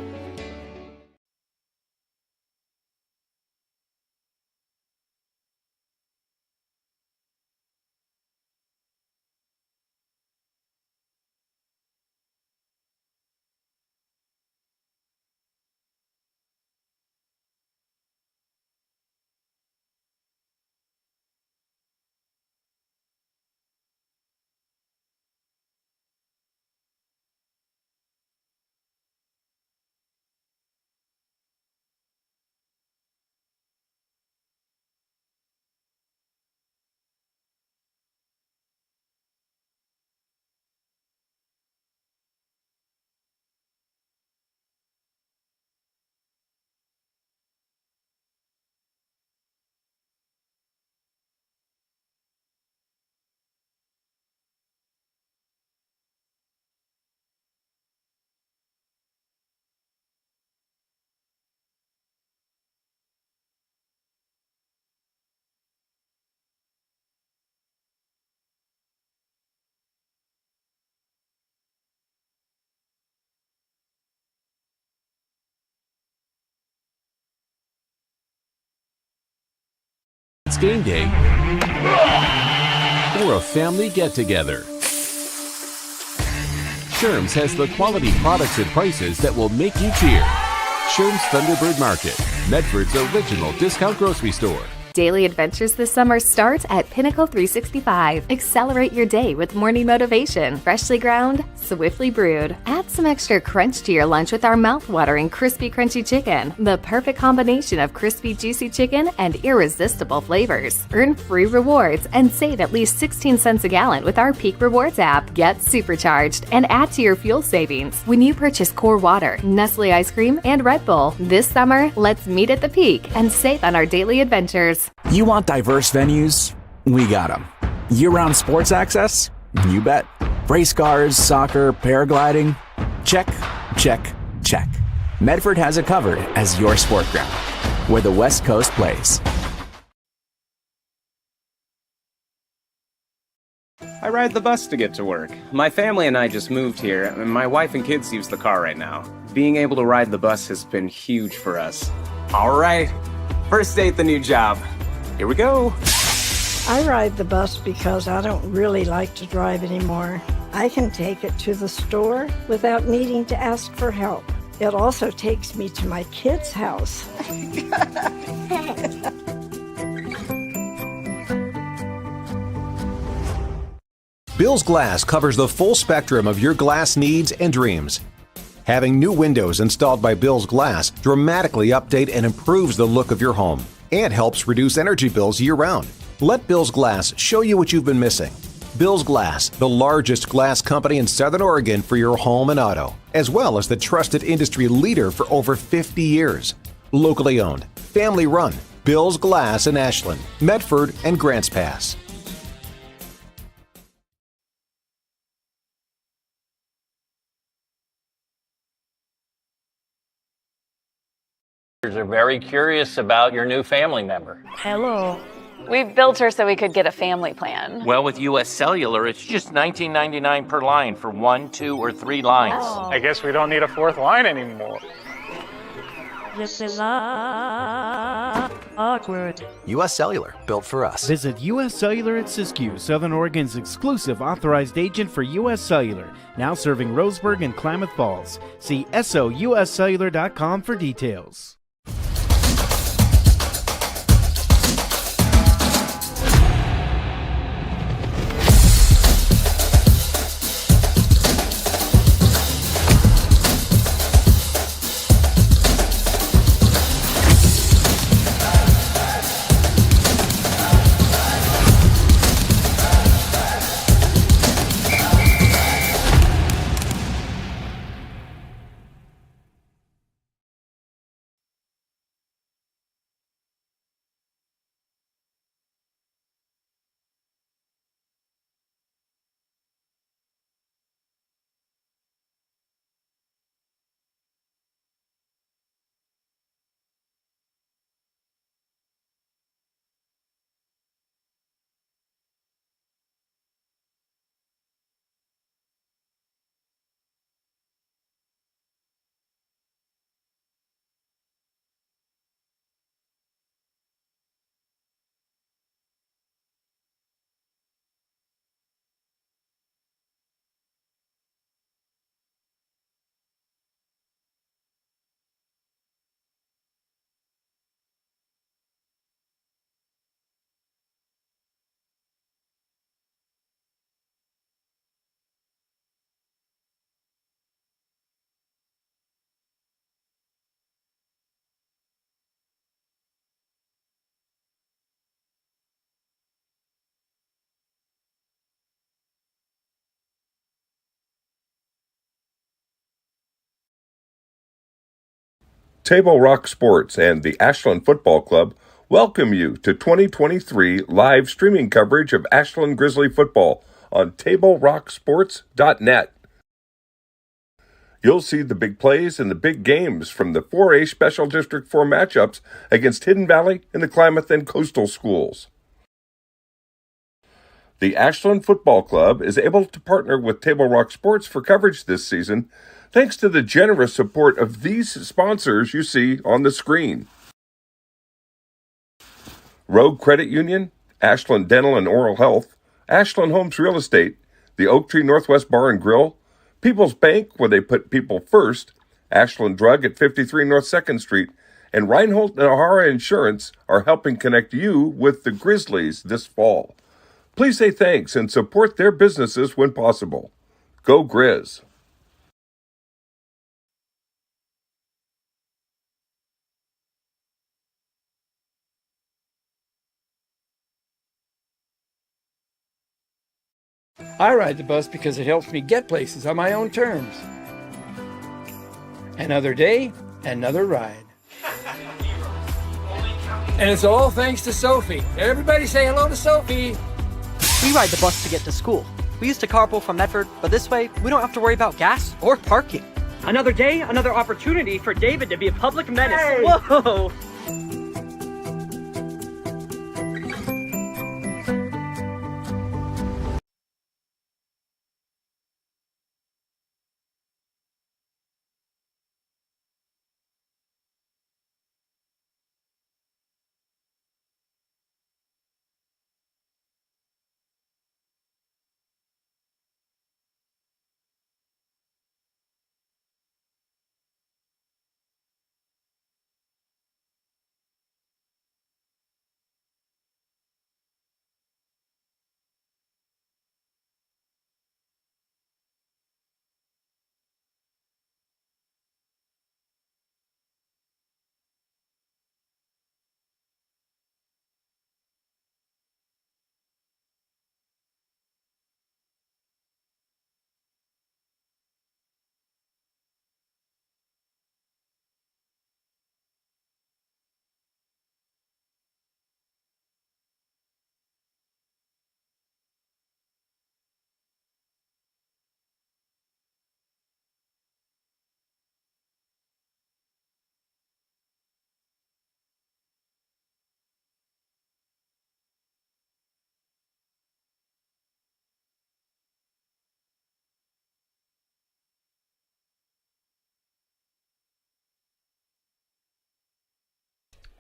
It's game day or a family get-together. Sherm's has the quality products and prices that will make you cheer. Sherm's Thunderbird Market, Medford's original discount grocery store. Daily adventures this summer start at Pinnacle 365. Accelerate your day with morning motivation. Freshly ground, swiftly brewed. Add some extra crunch to your lunch with our mouth-watering crispy crunchy chicken. The perfect combination of crispy juicy chicken and irresistible flavors. Earn free rewards and save at least 16 cents a gallon with our Peak Rewards app. Get supercharged and add to your fuel savings when you purchase Core Water, Nestle ice cream, and Red Bull. This summer, let's meet at the Peak and save on our daily adventures. You want diverse venues? We got them. Year-round sports access? You bet. Race cars, soccer, paragliding? Check, check, check. Medford has it covered as your sport ground, where the West Coast plays. I ride the bus to get to work. My family and I just moved here, and my wife and kids use the car right now. Being able to ride the bus has been huge for us. All right, first day at the new job. Here we go. I ride the bus because I don't really like to drive anymore. I can take it to the store without needing to ask for help. It also takes me to my kids' house. Bill's Glass covers the full spectrum of your glass needs and dreams. Having new windows installed by Bill's Glass dramatically update and improves the look of your home and helps reduce energy bills year-round. Let Bill's Glass show you what you've been missing. Bill's Glass, the largest glass company in Southern Oregon for your home and auto, as well as the trusted industry leader for over 50 years. Locally owned, family run, Bill's Glass in Ashland, Medford, and Grants Pass. Are very curious about your new family member. Hello. We built her so we could get a family plan. Well, with U.S. Cellular, it's just $19.99 per line for 1, 2, or 3 lines. Oh. I guess we don't need a fourth line anymore. This is awkward. U.S. Cellular, built for us. Visit U.S. Cellular at Siskiyou, Southern Oregon's exclusive authorized agent for U.S. Cellular, now serving Roseburg and Klamath Falls. See SOUScellular.com for details. Table Rock Sports and the Ashland Football Club welcome you to 2023 live streaming coverage of Ashland Grizzly football on TableRockSports.net. You'll see the big plays and the big games from the 4A Special District 4 matchups against Hidden Valley and the Klamath and Coastal schools. The Ashland Football Club is able to partner with Table Rock Sports for coverage this season thanks to the generous support of these sponsors you see on the screen. Rogue Credit Union, Ashland Dental and Oral Health, Ashland Homes Real Estate, the Oak Tree Northwest Bar and Grill, People's Bank, where they put people first, Ashland Drug at 53 North 2nd Street, and Reinhold and O'Hara Insurance are helping connect you with the Grizzlies this fall. Please say thanks and support their businesses when possible. Go Grizz! I ride the bus because it helps me get places on my own terms. Another day, another ride. And it's all thanks to Sophie. Everybody say hello to Sophie. We ride the bus to get to school. We used to carpool from Medford, but this way, we don't have to worry about gas or parking. Another day, another opportunity for David to be a public menace. Hey. Whoa!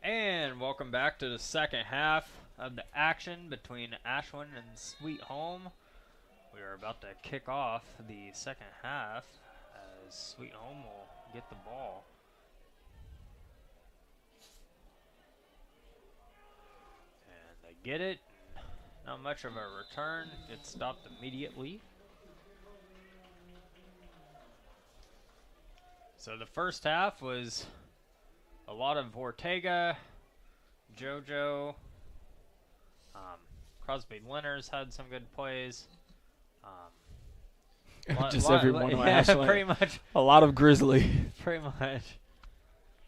And welcome back to the second half of the action between Ashland and Sweet Home. We are about to kick off the second half as Sweet Home will get the ball. And they get it. Not much of a return. Gets stopped immediately. So the first half was a lot of Ortega, JoJo, Crosby Lenners had some good plays. Just everyone on yeah, Ashland. Pretty much. A lot of Grizzly. Pretty much.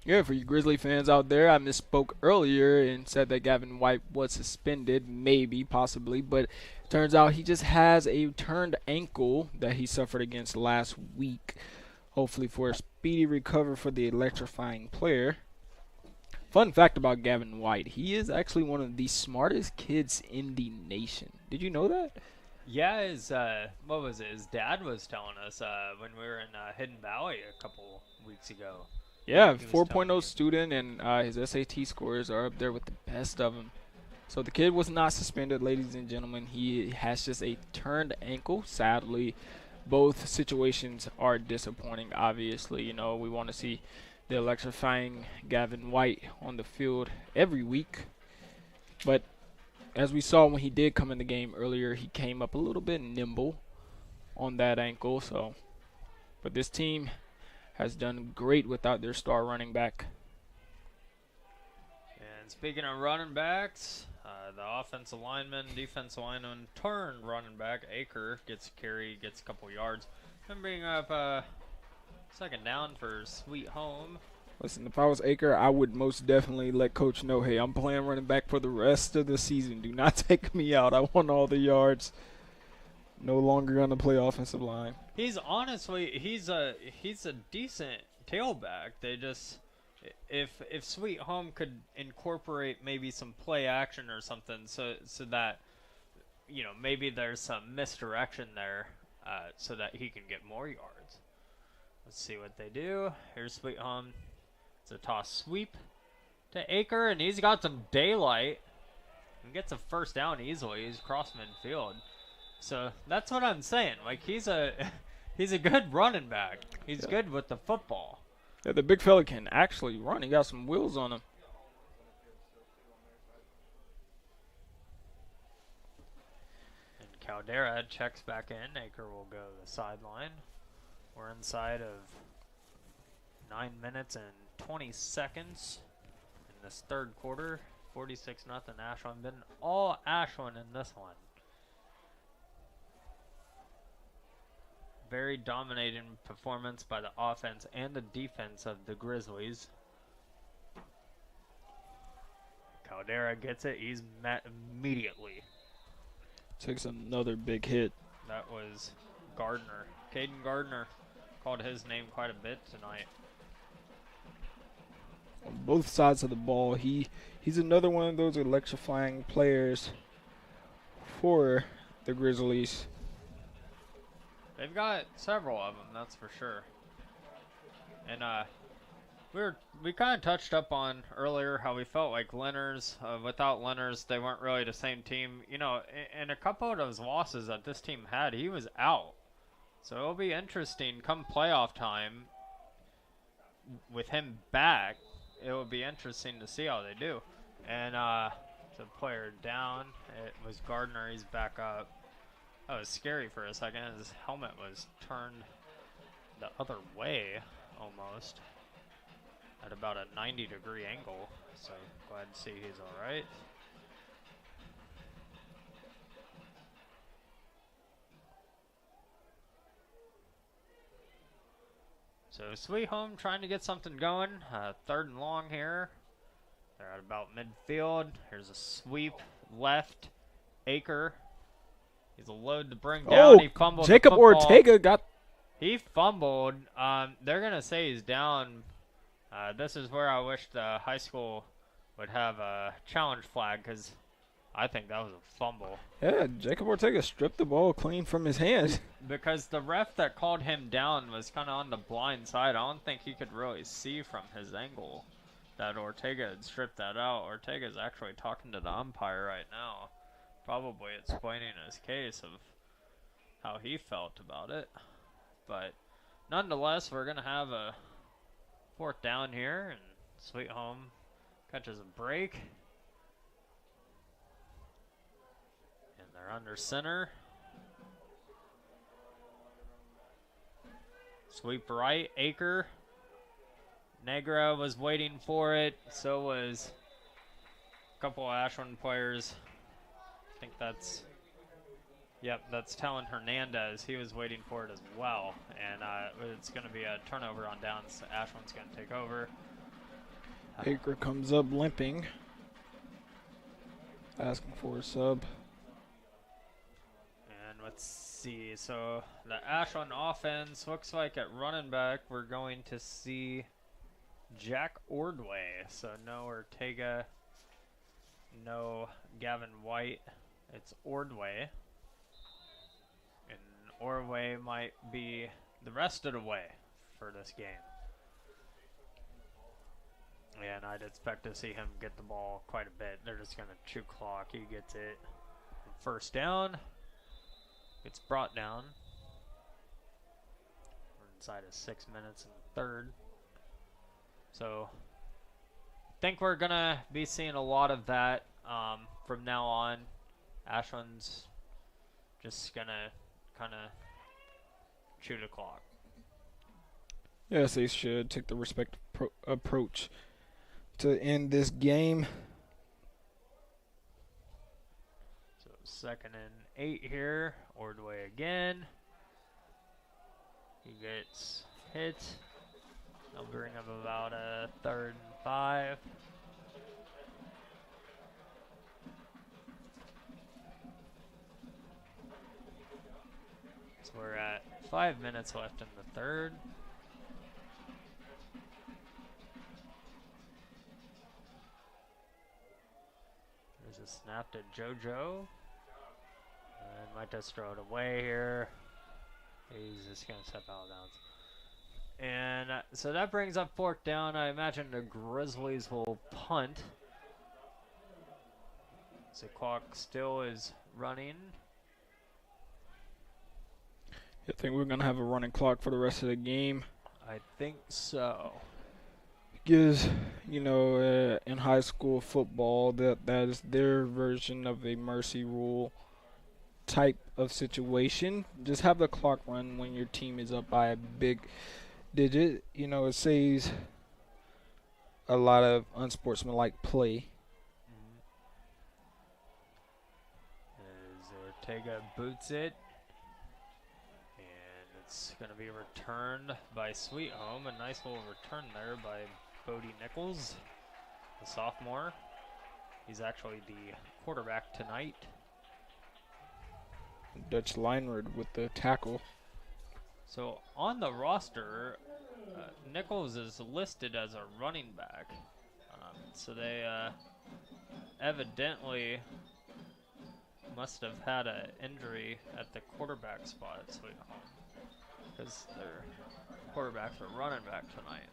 Yeah, for you Grizzly fans out there, I misspoke earlier and said that Gavin White was suspended, maybe, possibly, but turns out he just has a turned ankle that he suffered against last week. Hopefully for a speedy recovery for the electrifying player. Fun fact about Gavin White, he is actually one of the smartest kids in the nation. Did you know that? Yeah, his, what was it? His dad was telling us when we were in Hidden Valley a couple weeks ago. Yeah, 4.0 student, and his SAT scores are up there with the best of them. So the kid was not suspended, ladies and gentlemen. He has just a turned ankle. Sadly, both situations are disappointing. Obviously, you know, we want to see the electrifying Gavin White on the field every week. But as we saw when he did come in the game earlier, he came up a little bit nimble on that ankle. So, but this team has done great without their star running back. And speaking of running backs, the offensive lineman, defensive lineman turned running back, Aker, gets a carry, gets a couple yards. And bring up second down for Sweet Home. Listen, if I was Aker, I would most definitely let coach know, hey, I'm playing running back for the rest of the season. Do not take me out. I want all the yards. No longer going to play offensive line. He's honestly, he's a decent tailback. They just, if Sweet Home could incorporate maybe some play action or something, so that, you know, maybe there's some misdirection there, so that he can get more yards. Let's see what they do. Here's Sweet Home. It's a toss sweep to Aker, and he's got some daylight and gets a first down easily. He's cross midfield. So that's what I'm saying. Like, he's a good running back. He's good with the football. Yeah, the big fella can actually run. He got some wheels on him. And Caldera checks back in. Aker will go to the sideline. We're inside of 9 minutes and 20 seconds in this third quarter. 46-0 Ashland. Been all Ashland in this one. Very dominating performance by the offense and the defense of the Grizzlies. Caldera gets it. He's met immediately. Takes another big hit. That was Gardner. Caden Gardner called his name quite a bit tonight. On both sides of the ball, he's another one of those electrifying players for the Grizzlies. They've got several of them, that's for sure. And we kind of touched up on earlier how we felt like Lenners, without Lenners, they weren't really the same team. You know, in a couple of those losses that this team had, he was out. So it'll be interesting come playoff time with him back. It will be interesting to see how they do. And the player down, it was Gardner. He's back up. That was scary for a second. His helmet was turned the other way almost at about a 90-degree angle. So glad to see he's all right. So Sweet Home trying to get something going. Third and long here. They're at about midfield. Here's a sweep left. Aker. He's a load to bring down. He fumbled Jacob the football. Ortega got... He fumbled. They're going to say he's down. This is where I wish the high school would have a challenge flag because I think that was a fumble. Yeah, Jacob Ortega stripped the ball clean from his hands. Because the ref that called him down was kind of on the blind side. I don't think he could really see from his angle that Ortega had stripped that out. Ortega's actually talking to the umpire right now, probably explaining his case of how he felt about it. But nonetheless, we're going to have a fourth down here, and Sweet Home catches a break. And they're under center. Sweep right, Aker. Negra was waiting for it. So was a couple of Ashland players. I think that's, yep, that's Talon Hernandez. He was waiting for it as well. And it's going to be a turnover on downs. Ashland's going to take over. Aker comes up limping. Asking for a sub. And let's see. So the Ashland offense looks like at running back we're going to see Jack Ordway. So no Ortega, no Gavin White. It's Ordway. And Ordway might be the rest of the way for this game. And I'd expect to see him get the ball quite a bit. They're just going to chew clock. He gets it. First down. It's brought down. We're inside of 6 minutes and third. So I think we're going to be seeing a lot of that from now on. Ashland's just going to kind of chew the clock. Yes, they should take the respective approach to end this game. So 2nd and 8 here. Ordway again. He gets hit. They'll bring up about a 3rd and 5. So we're at 5 minutes left in the third. There's a snap to JoJo. And might just throw it away here. He's just going to step out of bounds. And so that brings up 4th down. I imagine the Grizzlies will punt. So clock still is running. I think we're going to have a running clock for the rest of the game. I think so. is, in high school football, that is their version of a mercy rule type of situation. Just have the clock run when your team is up by a big digit. It saves a lot of unsportsmanlike play. As Ortega boots it. And it's going to be returned by Sweet Home. A nice little return there by Bodie Nichols, the sophomore. He's actually the quarterback tonight. Dutch Leinrod with the tackle. So on the roster, Nichols is listed as a running back. So they evidently must have had an injury at the quarterback spot at Sweet Home, because their quarterbacks are running back tonight.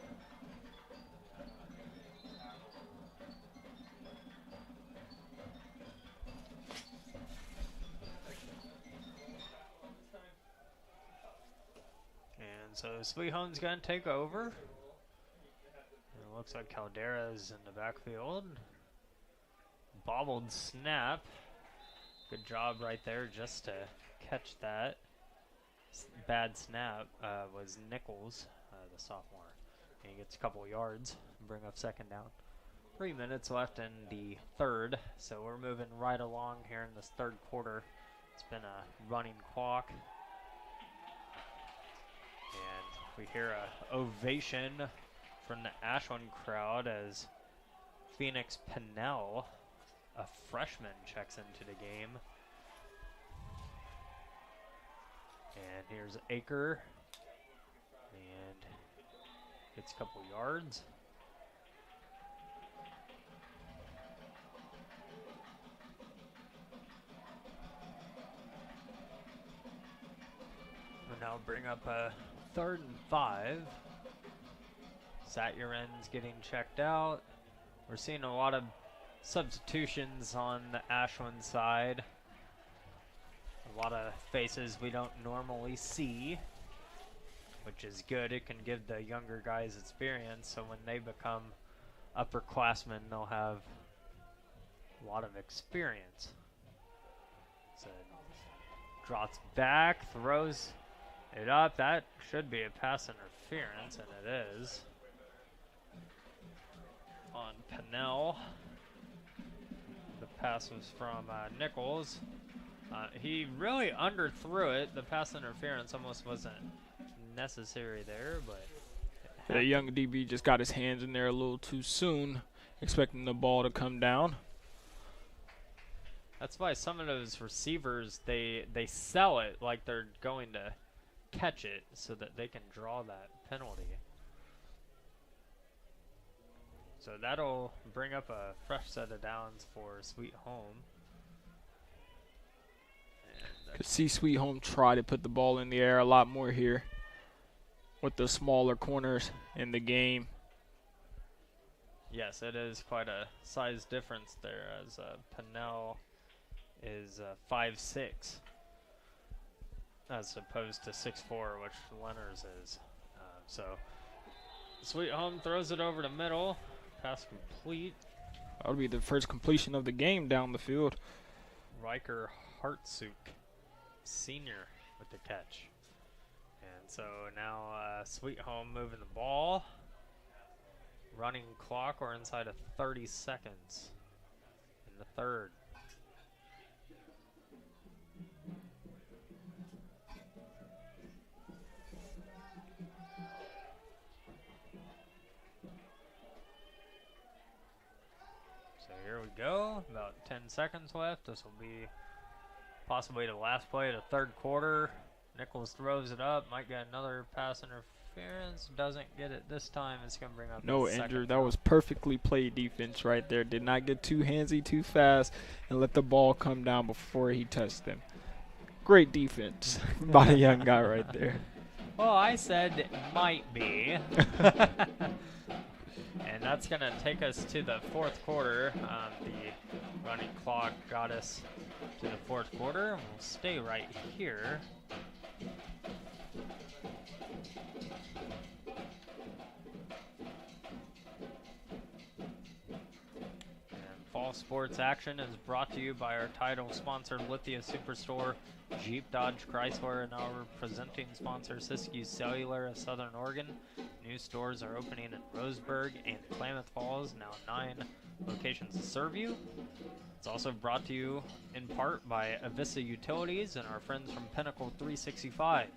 And so Sweet Home's going to take over. And it looks like Caldera's in the backfield. Bobbled snap. Good job right there just to catch that. Bad snap was Nichols, the sophomore. And he gets a couple yards, bring up second down. 3 minutes left in the third, so we're moving right along here in this third quarter. It's been a running clock. And we hear a ovation from the Ashland crowd as Phoenix Pennell, a freshman, checks into the game. And here's Aker, and gets a couple yards. We'll now bring up a 3rd and 5. Satyuren's getting checked out. We're seeing a lot of substitutions on the Ashland side. A lot of faces we don't normally see, which is good. It can give the younger guys experience, so when they become upperclassmen, they'll have a lot of experience. So drops back, throws it up. That should be a pass interference, and it is on Pennell. The pass was from Nichols. He really underthrew it. The pass interference almost wasn't necessary there, but the young DB just got his hands in there a little too soon, expecting the ball to come down. That's why some of those receivers, they sell it like they're going to catch it so that they can draw that penalty. So that'll bring up a fresh set of downs for Sweet Home. Could see Sweet Home try to put the ball in the air a lot more here with the smaller corners in the game. Yes, it is quite a size difference there, as Pennell is 5'6", as opposed to 6'4", which Lenners is. So Sweet Home throws it over the middle. Pass complete. That would be the first completion of the game down the field. Riker Hartsuk, senior, with the catch. And so now Sweet Home moving the ball. Running clock, we're inside of 30 seconds in the third. So here we go, about 10 seconds left. This will be possibly the last play of the third quarter. Nichols throws it up, might get another pass interference, doesn't get it this time. It's going to bring up no injury. That was perfectly played defense right there. Did not get too handsy too fast and let the ball come down before he touched him. Great defense by the young guy right there. Well, I said it might be. And that's going to take us to the fourth quarter. The running clock got us to the fourth quarter. We'll stay right here. All sports action is brought to you by our title sponsor, Lithia Superstore, Jeep, Dodge, Chrysler, and our presenting sponsor, Siskiyou Cellular of Southern Oregon. New stores are opening in Roseburg and Klamath Falls, now 9 locations to serve you. It's also brought to you in part by Avista Utilities and our friends from Pinnacle 365.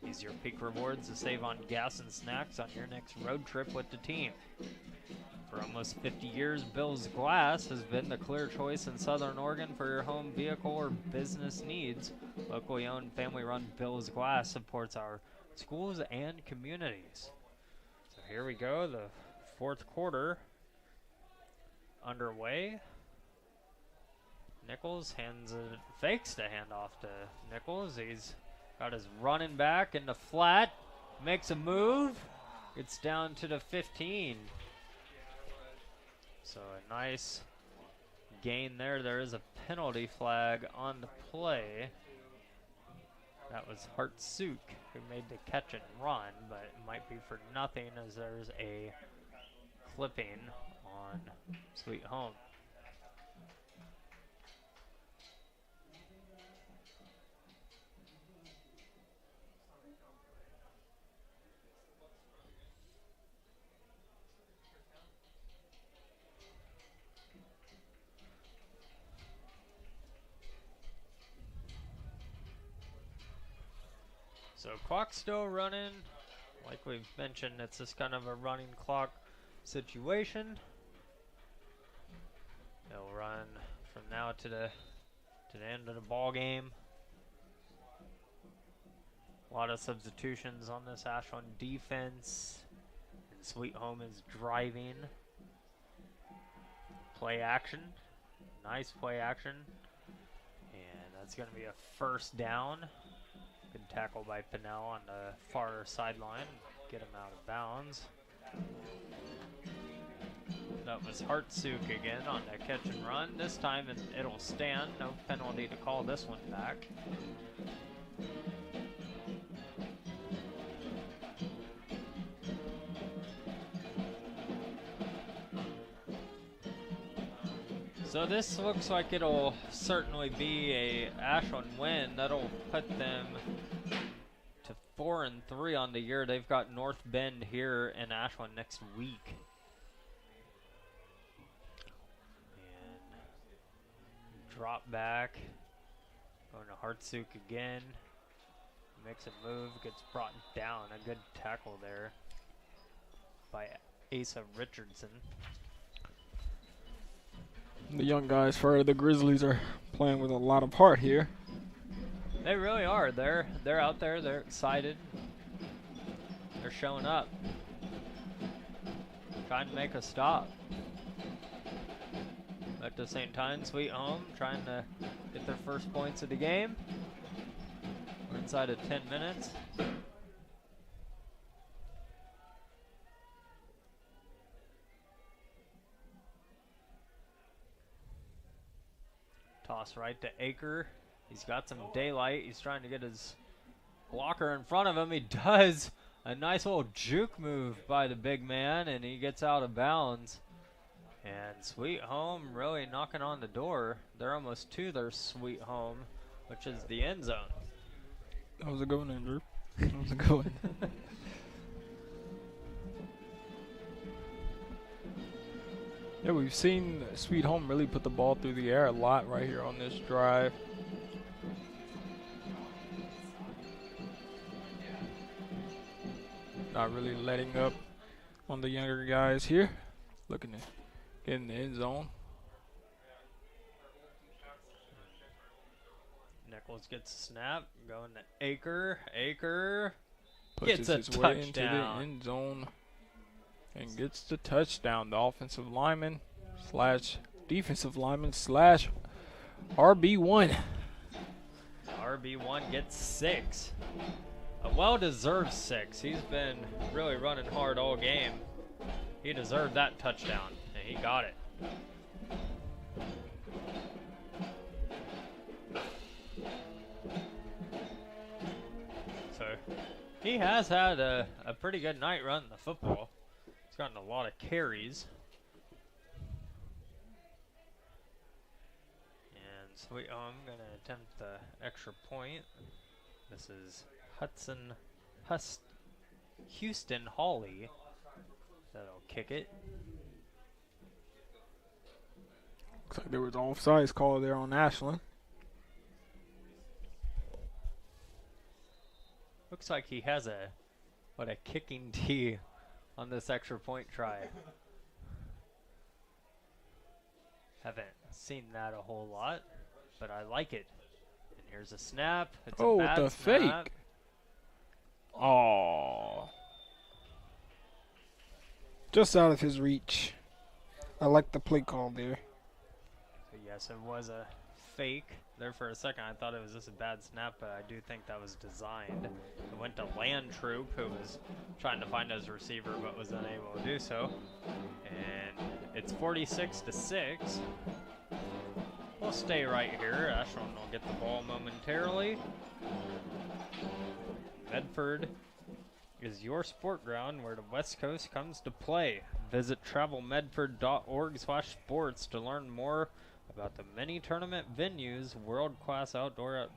Use your peak rewards to save on gas and snacks on your next road trip with the team. For almost 50 years, Bill's Glass has been the clear choice in Southern Oregon for your home, vehicle, or business needs. Locally owned, family-run Bill's Glass supports our schools and communities. So here we go, the fourth quarter underway. Nichols fakes the handoff to Nichols. He's got his running back in the flat, makes a move, gets down to the 15. So a nice gain there. There is a penalty flag on the play. That was Hartsuk who made the catch and run, but it might be for nothing as there's a clipping on Sweet Home. So clock's still running. Like we've mentioned, it's just kind of a running clock situation. It'll run from now to the end of the ball game. A lot of substitutions on this Ashland defense. And Sweet Home is driving. Play action. Nice play action. And that's going to be a first down. Good tackle by Pinnell on the far sideline. Get him out of bounds. That was Hartsuk again on the catch and run. This time it'll stand. No penalty to call this one back. So this looks like it'll certainly be a Ashland win. That'll put them to 4-3 on the year. They've got North Bend here in Ashland next week. And drop back. Going to Hartsuk again. Makes a move, gets brought down. A good tackle there by Asa Richardson. The young guys for the Grizzlies are playing with a lot of heart here. They really are. They're out there. They're excited. They're showing up. Trying to make a stop. At the same time, Sweet Home trying to get their first points of the game. We're inside of 10 minutes. Toss right to Aker. He's got some daylight. He's trying to get his blocker in front of him. He does. A nice little juke move by the big man, and he gets out of bounds. And Sweet Home really knocking on the door. They're almost to their Sweet Home, which is the end zone. That was a good one, Andrew. That was a good one. Yeah, we've seen Sweet Home really put the ball through the air a lot right here on this drive. Not really letting up on the younger guys here. Looking to get in the end zone. Nichols gets a snap, going to Aker. Aker Pushes gets a his touchdown. way into the end zone and gets the touchdown. The offensive lineman slash defensive lineman slash RB1. RB1 gets 6. A well-deserved 6. He's been really running hard all game. He deserved that touchdown, and he got it. So he has had a pretty good night running the football. He's gotten a lot of carries. Sweet Home going to attempt the extra point. This is Houston Hawley that'll kick it. Looks like there was an offsides call there on Ashland. Looks like he has a kicking tee on this extra point try. Haven't seen that a whole lot, but I like it. And here's a snap. It's a bad the snap. fake. Oh. Just out of his reach. I like the play call there. So yes, it was a fake. There for a second I thought it was just a bad snap, but I do think that was designed. It went to Landtroop, who was trying to find his receiver but was unable to do so. And it's 46-6. We'll stay right here. Ashland will get the ball momentarily. Medford is your sport ground where the West Coast comes to play. Visit travelmedford.org/sports to learn more about the many tournament venues, world-class outdoor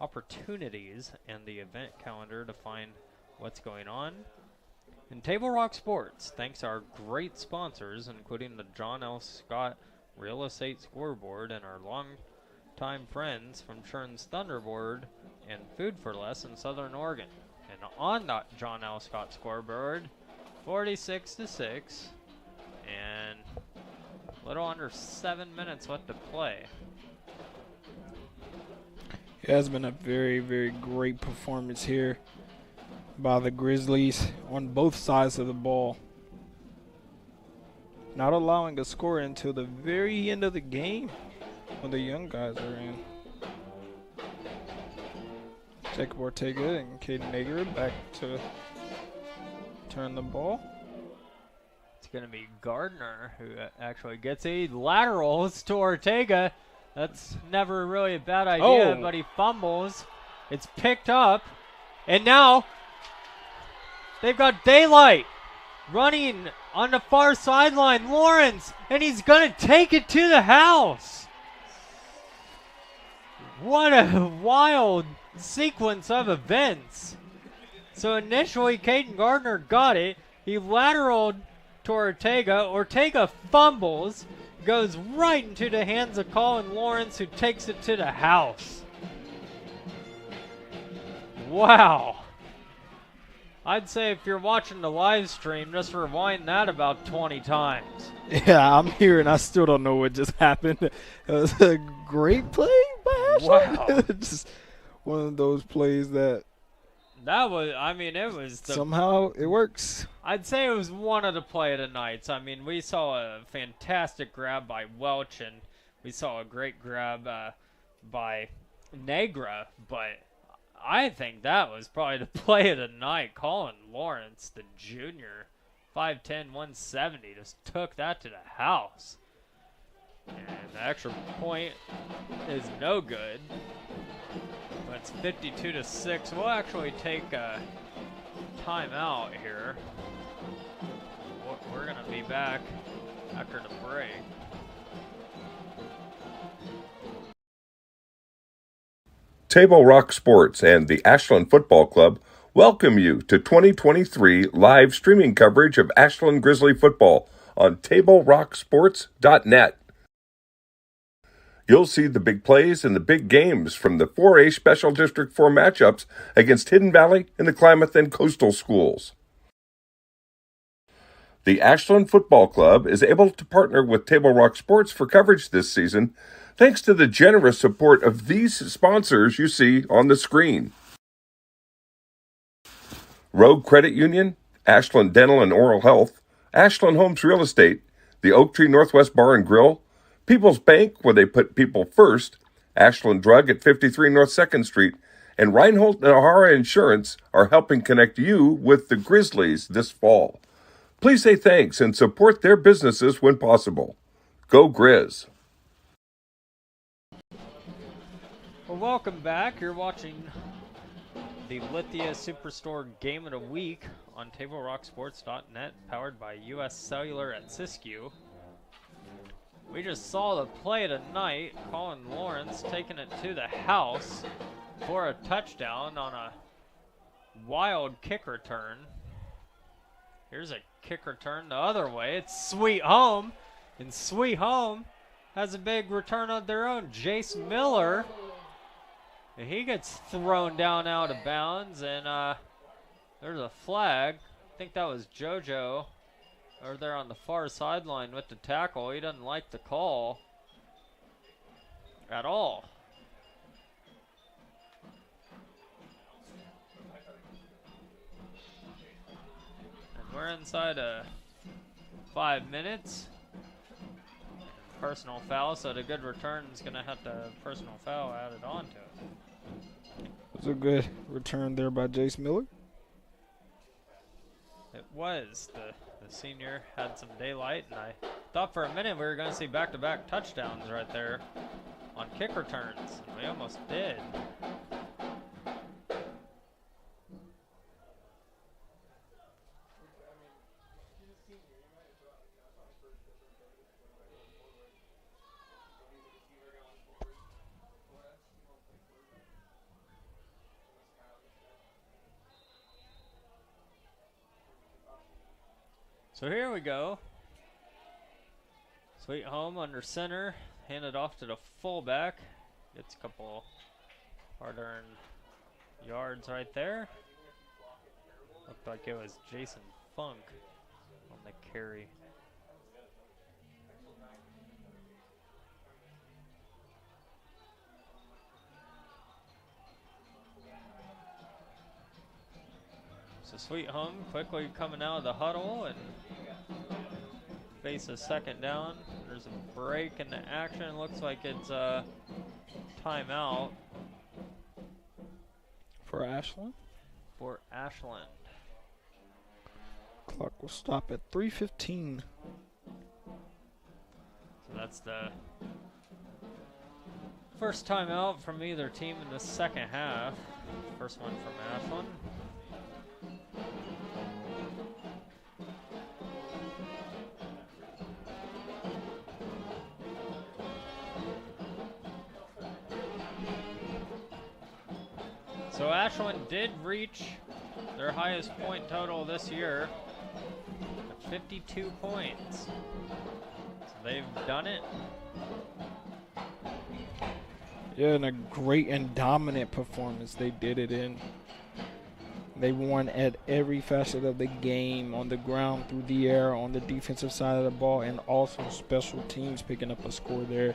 opportunities, and the event calendar to find what's going on. In Table Rock Sports, thanks our great sponsors, including the John L. Scott Real Estate Scoreboard and our longtime friends from Churn's Thunderboard and Food for Less in Southern Oregon. And on that John L. Scott scoreboard, 46-6, and a little under 7 minutes left to play. It has been a very, very great performance here by the Grizzlies on both sides of the ball. Not allowing a score until the very end of the game when the young guys are in. Jacob Ortega and Caden Nager back to turn the ball. It's going to be Gardner who actually gets a laterals to Ortega. That's never really a bad idea, but he fumbles. It's picked up, and now they've got daylight running on the far sideline. Lawrence, and he's going to take it to the house. What a wild sequence of events. So initially, Caden Gardner got it. He lateraled to Ortega. Ortega fumbles, goes right into the hands of Colin Lawrence, who takes it to the house. Wow. I'd say if you're watching the live stream, just rewind that about 20 times. Yeah, I'm here and I still don't know what just happened. It was a great play by Ashland. Wow. Just one of those plays that was, I mean, it was somehow it works. I'd say it was one of the play of the nights. I mean, we saw a fantastic grab by Welch, and we saw a great grab by Negra, but I think that was probably the play of the night. Colin Lawrence, the junior, 5'10", 170, just took that to the house. And the extra point is no good. But it's 52-6. We'll actually take a timeout here. We're going to be back after the break. Table Rock Sports and the Ashland Football Club welcome you to 2023 live streaming coverage of Ashland Grizzly football on TableRockSports.net. You'll see the big plays and the big games from the 4A Special District 4 matchups against Hidden Valley and the Klamath and Coastal schools. The Ashland Football Club is able to partner with Table Rock Sports for coverage this season thanks to the generous support of these sponsors you see on the screen. Rogue Credit Union, Ashland Dental and Oral Health, Ashland Homes Real Estate, the Oak Tree Northwest Bar and Grill, People's Bank, where they put people first, Ashland Drug at 53 North 2nd Street, and Reinhold and O'Hara Insurance are helping connect you with the Grizzlies this fall. Please say thanks and support their businesses when possible. Go Grizz! Well, welcome back. You're watching the Lithia Superstore Game of the Week on TableRockSports.net, powered by U.S. Cellular at Siskiyou. We just saw the play tonight. Colin Lawrence taking it to the house for a touchdown on a wild kick return. Here's a kick return the other way. It's Sweet Home. And Sweet Home has a big return of their own. Jace Miller. And he gets thrown down out of bounds. And there's a flag. I think that was JoJo over there on the far sideline with the tackle. He doesn't like the call at all. And we're inside 5 minutes. Personal foul, so the good return is going to have to personal foul added on to it. It was a good return there by Jace Miller. It was. The senior had some daylight, and I thought for a minute we were going to see back-to-back touchdowns right there on kick returns, and we almost did. So here we go. Sweet Home under center, handed off to the fullback. Gets a couple hard-earned yards right there. Looked like it was Jason Funk on the carry. So Sweet Home quickly coming out of the huddle and face a second down. There's a break in the action. Looks like it's a timeout. For Ashland? For Ashland. Clock will stop at 3:15. So that's the first timeout from either team in the second half. First one from Ashland. So Ashland did reach their highest point total this year at 52 points. So they've done it. Yeah, and a great and dominant performance they did it in. They won at every facet of the game, on the ground, through the air, on the defensive side of the ball, and also special teams picking up a score there.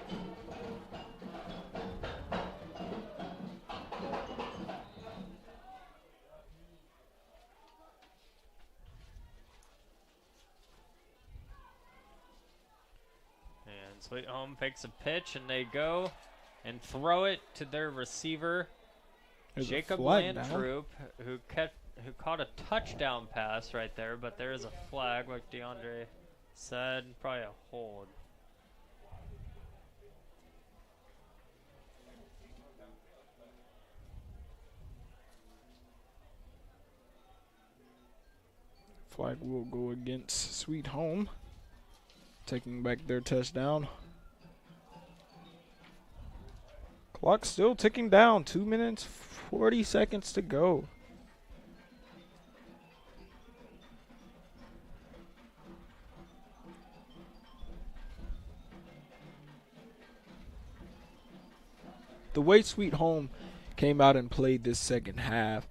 Sweet Home takes a pitch, and they go and throw it to their receiver, Jacob Landtroop, who caught a touchdown pass right there, but there is a flag, like DeAndre said, probably a hold. Flag will go against Sweet Home, taking back their touchdown. Clock still ticking down. 2 minutes, 40 seconds to go. The way Sweet Home came out and played this second half,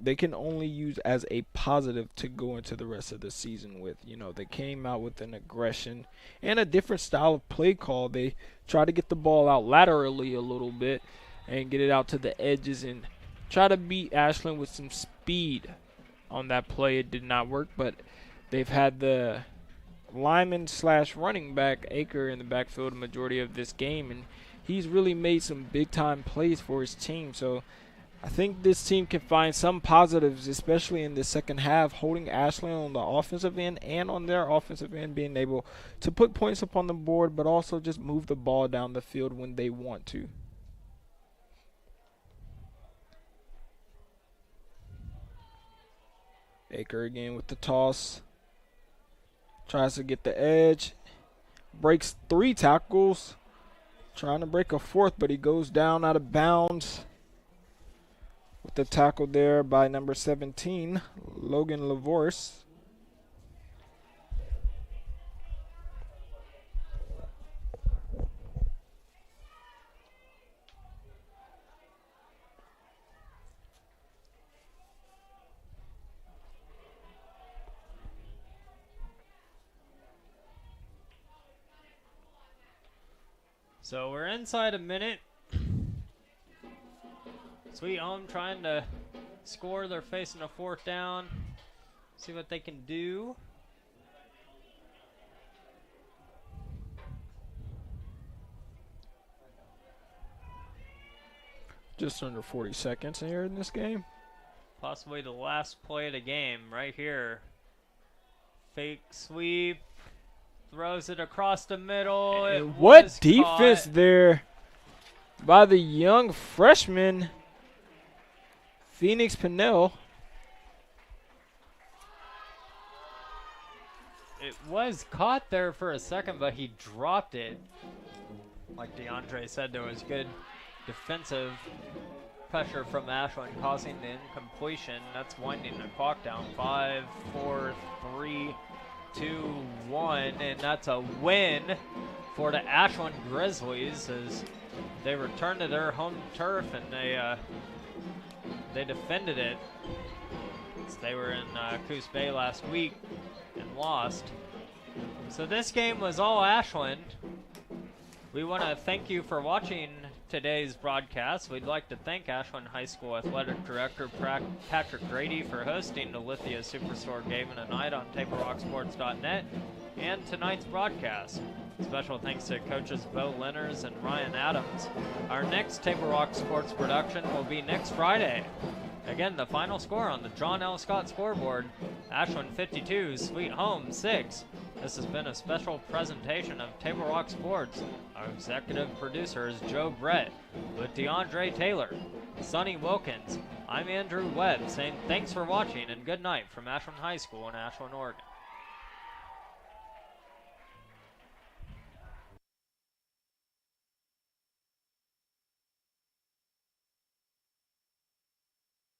they can only use as a positive to go into the rest of the season with. You know, they came out with an aggression and a different style of play call. They try to get the ball out laterally a little bit and get it out to the edges and try to beat Ashland with some speed on that play. It did not work, but they've had the lineman / running back Aker in the backfield a majority of this game, and he's really made some big time plays for his team. So I think this team can find some positives, especially in the second half, holding Ashland on the offensive end and on their offensive end, being able to put points up on the board, but also just move the ball down the field when they want to. Aker again with the toss. Tries to get the edge. breaks 3 tackles, trying to break a 4th, but he goes down out of bounds with the tackle there by number 17, Logan Lavorse. So we're inside a minute. Sweet Home trying to score. They're facing a 4th down. See what they can do. Just under 40 seconds here in this game. Possibly the last play of the game right here. Fake sweep. Throws it across the middle. What defense there by the young freshman, Phoenix Pinnell. It was caught there for a second, but he dropped it. Like DeAndre said, there was good defensive pressure from Ashland causing the incompletion. That's winding the clock down. 5, 4, 3, 2, 1, and that's a win for the Ashland Grizzlies as they return to their home turf and they defended it. They were in Coos Bay last week and lost. So this game was all Ashland. We want to thank you for watching today's broadcast. We'd like to thank Ashland High School Athletic Director Patrick Grady for hosting the Lithia Superstore game tonight on TableRockSports.net and tonight's broadcast. Special thanks to coaches Bo Lenners and Ryan Adams. Our next Table Rock Sports production will be next Friday. Again, the final score on the John L. Scott scoreboard, Ashland 52, Sweet Home 6. This has been a special presentation of Table Rock Sports. Our executive producer is Joe Brett, with DeAndre Taylor, Sonny Wilkins. I'm Andrew Webb, saying thanks for watching and good night from Ashland High School in Ashland, Oregon.